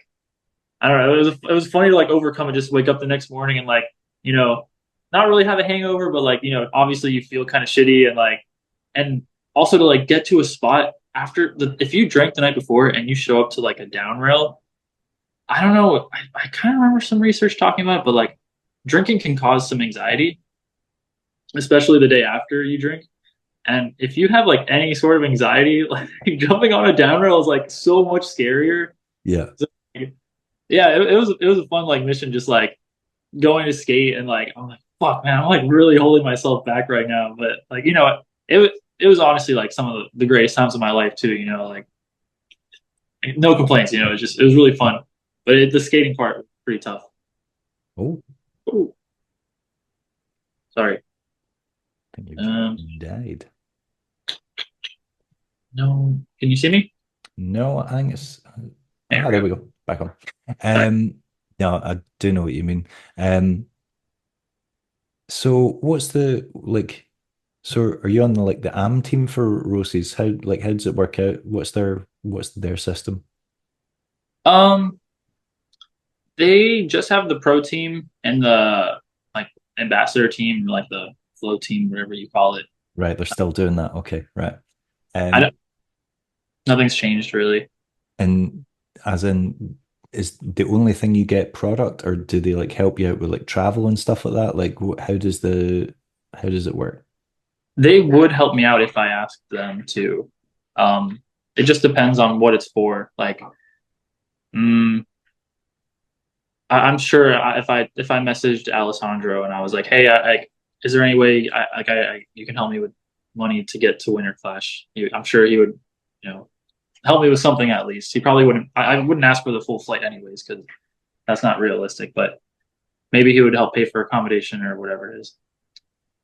I don't know, it was funny to like overcome and just wake up the next morning and like you know not really have a hangover, but like obviously you feel kind of shitty and like and also to like get to a spot after the if you drank the night before and you show up to like a down rail, I don't know, I kind of remember some research talking about it, but like drinking can cause some anxiety, especially the day after you drink. And if you have like any sort of anxiety, like jumping on a down rail is like so much scarier. Yeah. So, yeah, it was a fun like mission, just like going to skate and like I'm like fuck man, I'm like really holding myself back right now, but like it was honestly like some of the greatest times of my life too. Like no complaints. It was really fun, but the skating part was pretty tough. Oh, Ooh, sorry. I think Um, you died. no, can you see me? No, I think it's There we there go. we go. Back on. Sorry. Um, Yeah, I do know what you mean. Um, so what's the like? So are you on the like the AM team for Roses? How does it work out? What's their system? Um, they just have the pro team and the like ambassador team, like the flow team, whatever you call it. Right, they're still doing that. Okay, right. I don't, Um, nothing's changed really. and as in, is the only thing you get product, or do they like help you out with like travel and stuff like that? Like, how does it work? They would help me out if I asked them to. It just depends on what it's for. Like, mm, I'm sure if I messaged Alessandro and I was like, "Hey, is there any way you can help me with money to get to Winter Clash?" I'm sure he would, you know, help me with something at least. He probably wouldn't. I wouldn't ask for the full flight anyways because that's not realistic. But maybe he would help pay for accommodation or whatever it is.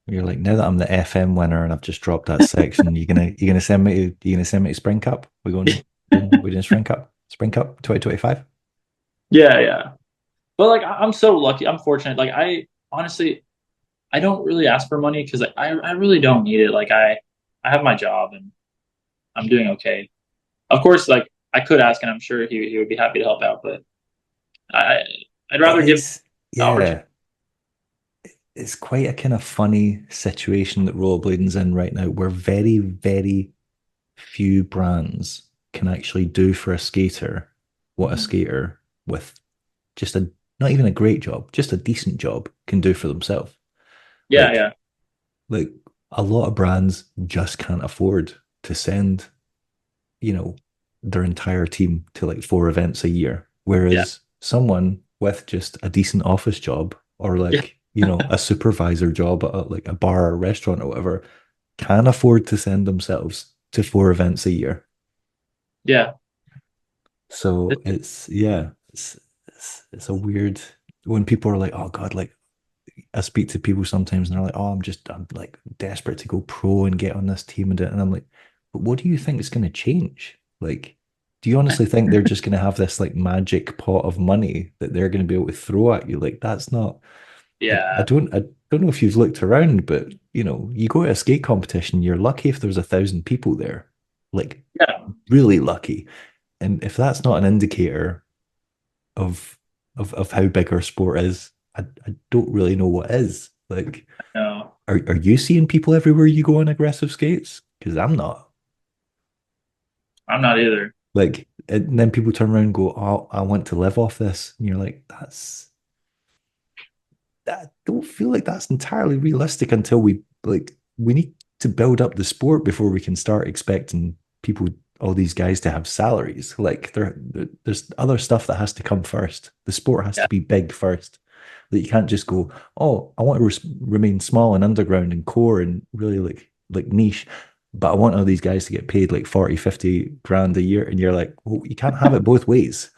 You're like, now that I'm the FM winner and I've just dropped that section, you gonna send me to Spring Cup? We're doing Spring Cup 2025. Yeah, yeah. But like I'm so lucky. I'm fortunate. Like I honestly I don't really ask for money because I really don't need it. Like I have my job and I'm doing okay. Of course, like I could ask and I'm sure he would be happy to help out, but I I'd It rather give is, the opportunity. yeah. It's quite a kind of funny situation that rollerblading's in right now, where very, very few brands can actually do for a skater what a Mhm. skater with just a not even a great job, just a decent job can do for themselves. Yeah, Like yeah, like a lot of brands just can't afford to send, you know, their entire team to like 4 events a year. yeah, Whereas someone with just a decent office job or yeah, like, a supervisor job at like a bar or restaurant or whatever can afford to send themselves to 4 events a year. yeah, So it's yeah, it's a weird when people are like, oh God, like I speak to people sometimes and they're like, oh, I'm like desperate to go pro and get on this team and do it. And I'm like, but what do you think is going to change? Like, do you honestly think they're just going to have this like magic pot of money that they're going to be able to throw at you? Like, that's not. I yeah, don't know if you've looked around, but you go to a skate competition, you're lucky if there's 1,000 people there, like yeah. really lucky. And if that's not an indicator of how big our sport is, I don't really know what is. Like, No, are you seeing people everywhere you go on aggressive skates? Because I'm not. I'm not either. Like, and then people turn around and go, "Oh, I want to live off this," and you're like, I don't feel like that's entirely realistic until we need to build up the sport before we can start expecting people, all these guys, to have salaries. Like there's other stuff that has to come first. The sport has Yeah, to be big first. That you can't just go, oh, I want to remain small and underground and core and really like niche, but I want all these guys to get paid like 40, 50 grand a year. And you're like, well, you can't have it both ways.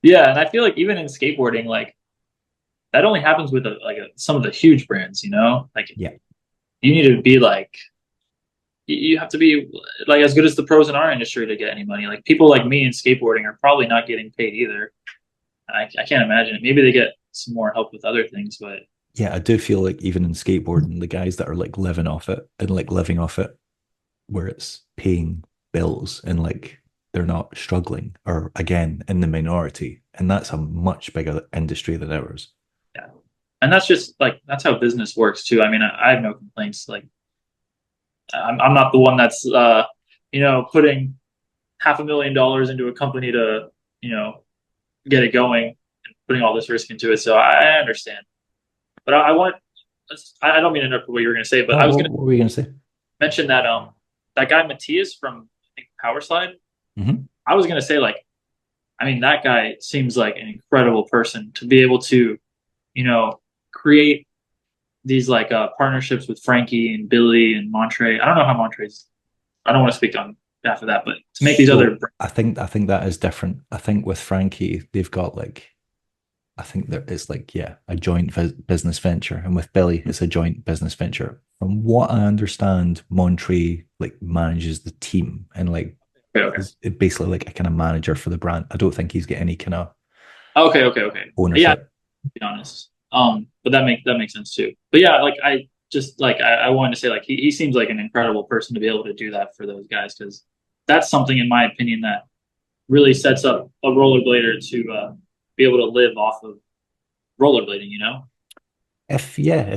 yeah. And I feel like even in skateboarding, like that only happens with some of the huge brands. Like Yeah. you need to be like you have to be like as good as the pros in our industry to get any money. Like people like me in skateboarding are probably not getting paid either. I can't imagine it. Maybe they get some more help with other things, but Yeah, I do feel like even in skateboarding, the guys that are like living off it and like living off it, where it's paying bills and like they're not struggling, are again in the minority. And that's a much bigger industry than ours. yeah. And that's just like that's how business works too. I mean, I have no complaints. Like I'm not the one that's putting $500,000 into a company to you know get it going and putting all this risk into it. So I understand. But I want I don't mean to interrupt what you were going to say, but No, I was what, going to what were you going to say? mention that that guy Matthias from I think Power Slide. Hmm. I was going to say like I mean that guy seems like an incredible person to be able to create these like partnerships with Frankie and Billy and Montre. I don't know how Montre's. I don't want to speak on behalf of that, but to make these other So I think that is different. I think with Frankie, they've got like I think that it's like, yeah, a joint business venture. And with Billy, it's a joint business venture. From what I understand, Montre like manages the team and like okay, okay. is basically like a kind of manager for the brand. I don't think he's got any kind of Okay. Yeah, ownership. to be honest. But that makes sense too. But yeah, like I just like I wanted to say like he seems like an incredible person to be able to do that for those guys because that's something in my opinion that really sets up a rollerblader to be able to live off of rollerblading. You know? If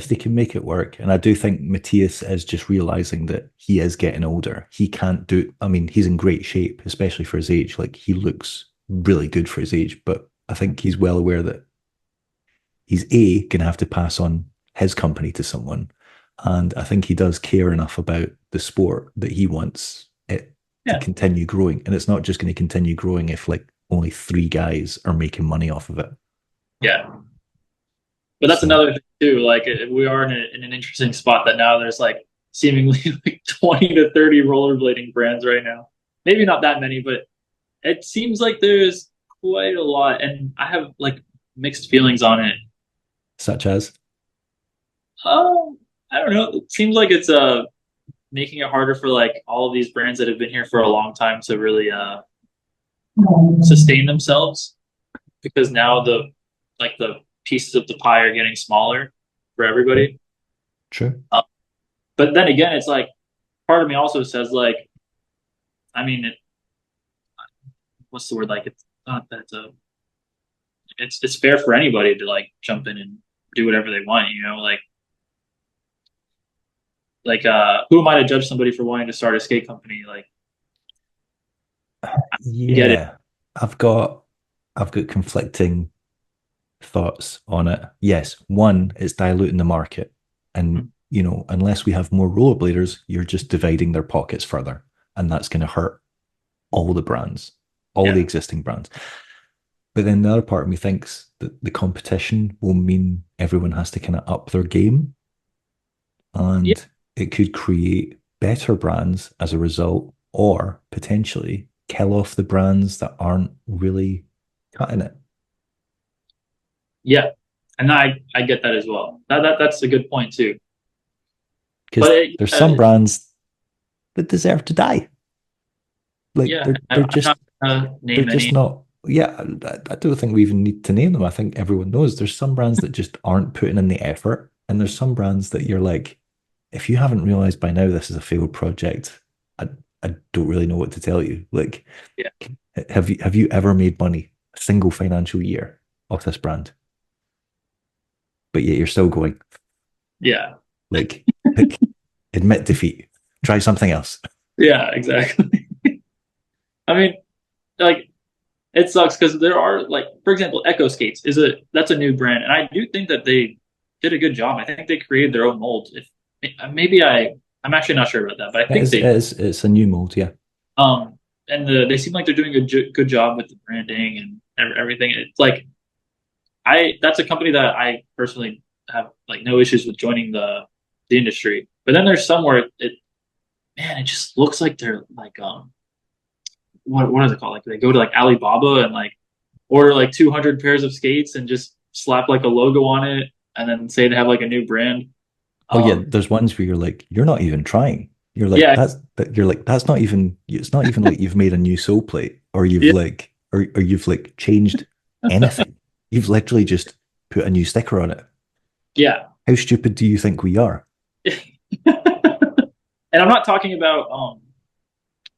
they can make it work, and I do think Matthias is just realizing that he is getting older. He can't do. I mean, he's in great shape, especially for his age. Like he looks really good for his age, but I think he's well aware that he's going to have to pass on his company to someone, and I think he does care enough about the sport that he wants it to Yeah, continue growing, and it's not just going to continue growing if like only three guys are making money off of it. yeah. But that's So another thing too. Like we are in an interesting spot that now there's like seemingly like 20 to 30 rollerblading brands right now. Maybe not that many, but it seems like there's quite a lot, and I have like mixed feelings on it. such as Um, I don't know. It seems like it's making it harder for like all of these brands that have been here for a long time to really sustain themselves because now the pieces of the pie are getting smaller for everybody. true. But then again, it's like part of me also says like, I mean, what's the word? Like it's not that it's fair for anybody to like jump in and do whatever they want. You know, like who am I to judge somebody for wanting to start a skate company? Like, you get it. Yeah, I've got I've got conflicting thoughts on it. Yes, one, it's diluting the market. And, you know, unless we have more rollerbladers, you're just dividing their pockets further. And that's going to hurt all the brands, all the Yeah, existing brands. But then the other part of me thinks that the competition will mean everyone has to kind of up their game. yeah, And it could create better brands as a result, or potentially kill off the brands that aren't really cutting it. yeah. And I get that as well. That's a good point too. Because But there's some brands that deserve to die. Like yeah, they're I'm just not gonna they're name just any. not. Yeah, I don't think we even need to name them. I think everyone knows there's some brands that just aren't putting in the effort, and there's some brands that you're like, if you haven't realized by now this is a failed project, I I don't really know what to tell you. Like, Yeah, have you ever made money a single financial year off this brand? But yet you're still going yeah, like, like admit defeat, try something else. yeah. Exactly. I mean, like it sucks because there are like, for example, Echo Skates that's a new brand, and I do think that they did a good job. I think they created their own mold. If maybe I'm actually not sure about that, but I It think is, it they is, it's a new mold, yeah. and they seem like they're doing a good job with the branding and everything. It's like I that's a company that I personally have like no issues with joining the industry. But then there's somewhere it man, it just looks like they're like what is it called? Like they go to like Alibaba and like order like 200 pairs of skates and just slap like a logo on it and then say they have like a new brand. Oh yeah, Um, there's ones where you're like, you're not even trying. You're like, yeah, you're like, that's not even, it's not even like you've made a new sole plate or you've yeah, like, or you've like changed anything. You've literally just put a new sticker on it. yeah. How stupid do you think we are? And I'm not talking about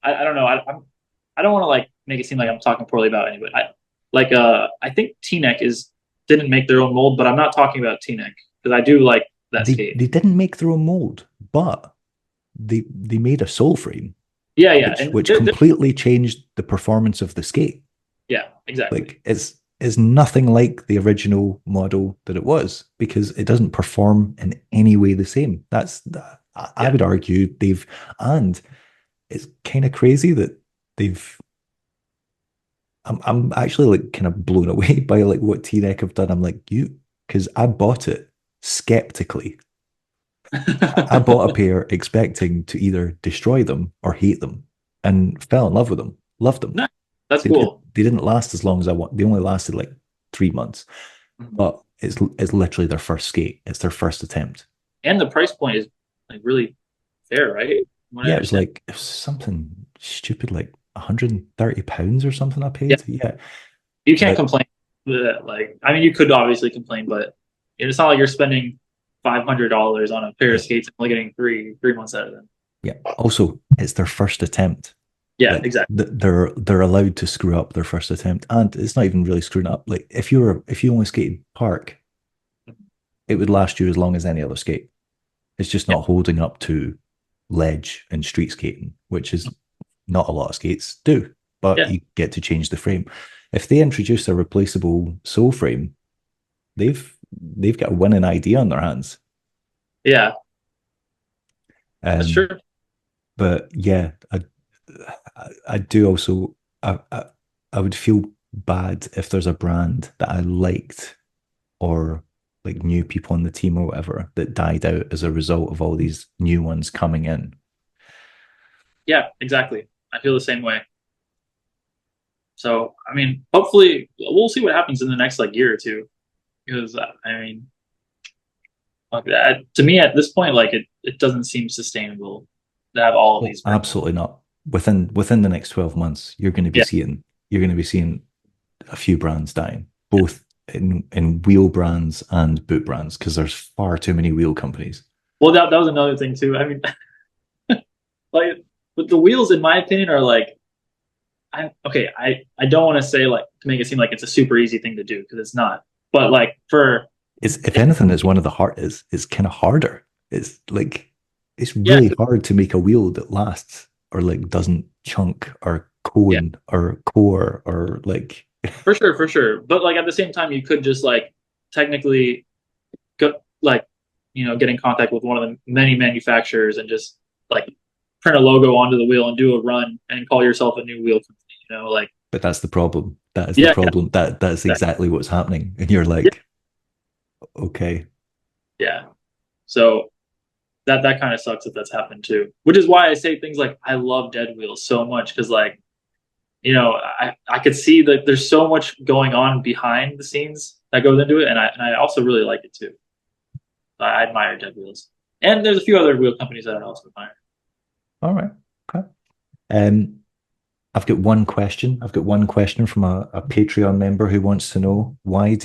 I don't know I don't want to like make it seem like I'm talking poorly about anybody. I think T-Neck is didn't make their own mold, but I'm not talking about T-Neck because I do like that skate. They didn't make their own mold, but they made a sole frame, Yeah, and which completely changed the performance of the skate. yeah, exactly. Like it's nothing like the original model that it was because it doesn't perform in any way the same. I Yeah, would argue and it's kind of crazy that they've. I'm actually like kind of blown away by like what T-Neck have done. I'm like because I bought it skeptically. I bought a pair expecting to either destroy them or hate them, and fell in love with them. Loved them. no, that's They cool. they didn't last as long as I want. They only lasted like 3 months, but it's literally their first skate. It's their first attempt. And the price point is like really fair, right? From what I Yeah, understand. it was something stupid like £130 or something I Yeah, paid. Yeah, you can't but complain. Like, I mean, you could obviously complain, but it's not like you're spending $500 on a pair of skates and only getting three months out of them. Yeah. Also, it's their first attempt. Yeah, Like exactly. they're allowed to screw up their first attempt, and it's not even really screwing up. Like if you only skated park, it would last you as long as any other skate. It's just not holding up to ledge and street skating, which is not a lot of skates do, but you get to change the frame. If they introduce a replaceable sole frame, they've got a winning idea on their hands. Yeah, that's true. But yeah, I do also I would feel bad if there's a brand that I liked or like new people on the team or whatever that died out as a result of all these new ones coming in. Yeah, exactly. I feel the same way. So, I mean, hopefully we'll see what happens in the next like year or two, because I mean, like that, to me at this point, like it doesn't seem sustainable to have all of these. Absolutely not. Within the next 12 months, you're going to be seeing a few brands dying, both in wheel brands and boot brands, because there's far too many wheel companies. Well, that was another thing too. I mean, like, but the wheels, in my opinion, are like, I don't want to say like to make it seem like it's a super easy thing to do, because it's not. But like if anything, it's one of the hard. It's kind of harder. It's like it's really hard to make a wheel that lasts or like doesn't chunk or cone or core or like. For sure. But like at the same time, you could just like technically go like, get in contact with one of the many manufacturers and just like print a logo onto the wheel and do a run and call yourself a new wheel company, like. But that's the problem. That is the problem. That's exactly what's happening. And you're like, okay. Yeah. So that kind of sucks that that's happened too. Which is why I say things like I love dead wheels so much, because like, I could see that there's so much going on behind the scenes that goes into it, and I also really like it too. I admire dead wheels, and there's a few other wheel companies that I also admire. All right, okay. I've got one question. From a Patreon member who wants to know why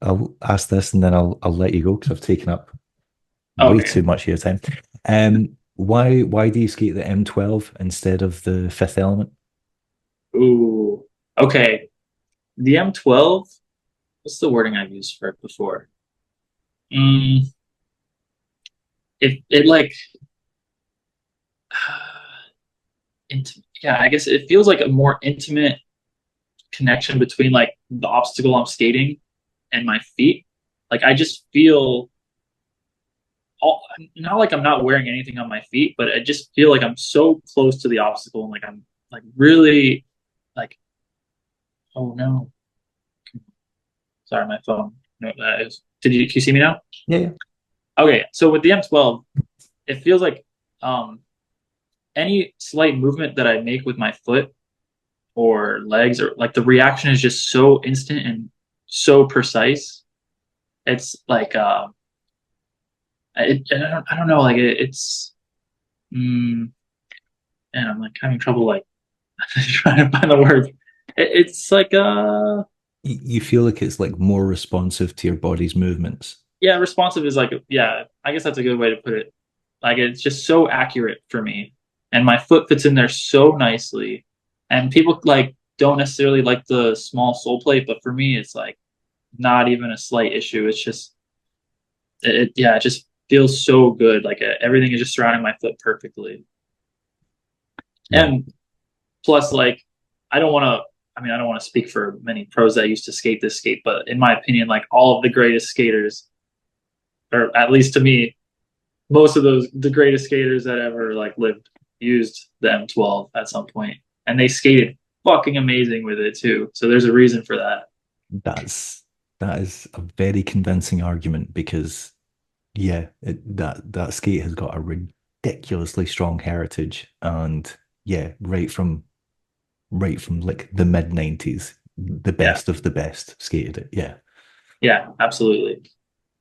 I'll ask this and then I'll let you go because I've taken up way too much of your time. Why do you skate the M12 instead of the Fifth Element? Ooh, okay. The M12. What's the wording I've used for it before? It like, I guess it feels like a more intimate connection between like the obstacle I'm skating and my feet. Like I just feel not like I'm not wearing anything on my feet, but I just feel like I'm so close to the obstacle, and like I'm like really like, oh no, sorry, my phone. No, can you see me now? Yeah. Okay, so with the M12, it feels like any slight movement that I make with my foot or legs, or like the reaction is just so instant and so precise. It's like I don't know, like it's and I'm like having trouble like trying to find the words. It's like you feel like it's like more responsive to your body's movements. Yeah, responsive is like, I guess that's a good way to put it. Like it's just so accurate for me, and my foot fits in there so nicely. And people like don't necessarily like the small sole plate, but for me, it's like not even a slight issue. It's just it just feels so good. Like everything is just surrounding my foot perfectly. Yeah. And plus, like I don't want to speak for many pros that used to skate this skate, but in my opinion, like all of the greatest skaters, or at least to me, most of the greatest skaters that ever like lived used the M12 at some point, and they skated fucking amazing with it too. So there's a reason for that. That is a very convincing argument, because that skate has got a ridiculously strong heritage, and right from like the mid 90s, the best of the best skated it. Yeah, absolutely.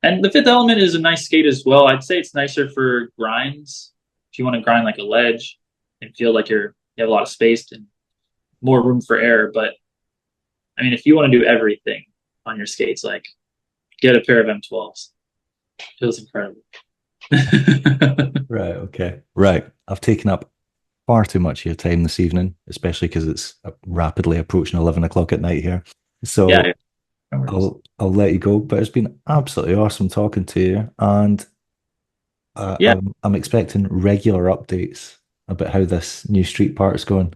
And the Fifth Element is a nice skate as well. I'd say it's nicer for grinds. If you want to grind like a ledge and feel like you have a lot of space and more room for error. But I mean, if you want to do everything on your skates, like get a pair of M12s. Feels incredible. Right. Okay. Right. I've taken up far too much of your time this evening, especially because it's rapidly approaching 11 o'clock at night here. Yeah, So yeah, no worries. I'll let you go, but it's been absolutely awesome talking to you, and Yeah. I'm expecting regular updates about how this new street part is going.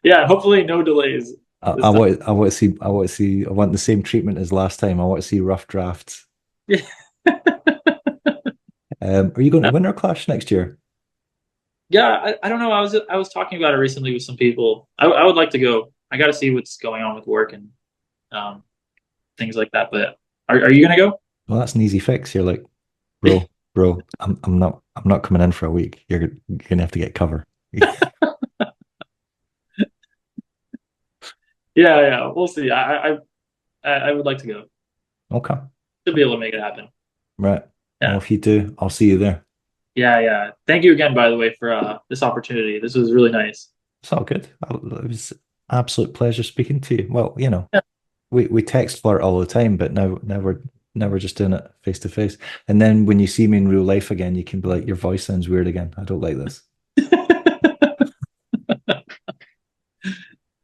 Yeah, hopefully no delays this time. I want the same treatment as last time. I want to see rough drafts. Yeah. Are you going to Winter Clash next year? Yeah, I don't know. I was talking about it recently with some people. I would like to go. I got to see what's going on with work and um, things like that. But are you gonna go? Well, that's an easy fix. You're like, bro, I'm not coming in for a week. You're gonna have to get cover. Yeah, yeah. We'll see. I would like to go. Okay. Should be able to make it happen. Right. Well, Yeah. if you do, I'll see you there. Yeah, yeah. Thank you again, by the way, for this opportunity. This was really nice. It's all good. It was absolute pleasure speaking to you. Well, Yeah. we text flirt all the time, but now we're just doing it face to face. And then when you see me in real life again, you can be like, your voice sounds weird again. I don't like this.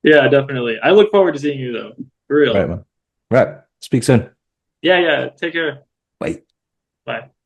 Yeah, definitely. I look forward to seeing you though. For real. Right, man. Right. Speak soon. Yeah, yeah. Take care. Bye. Bye.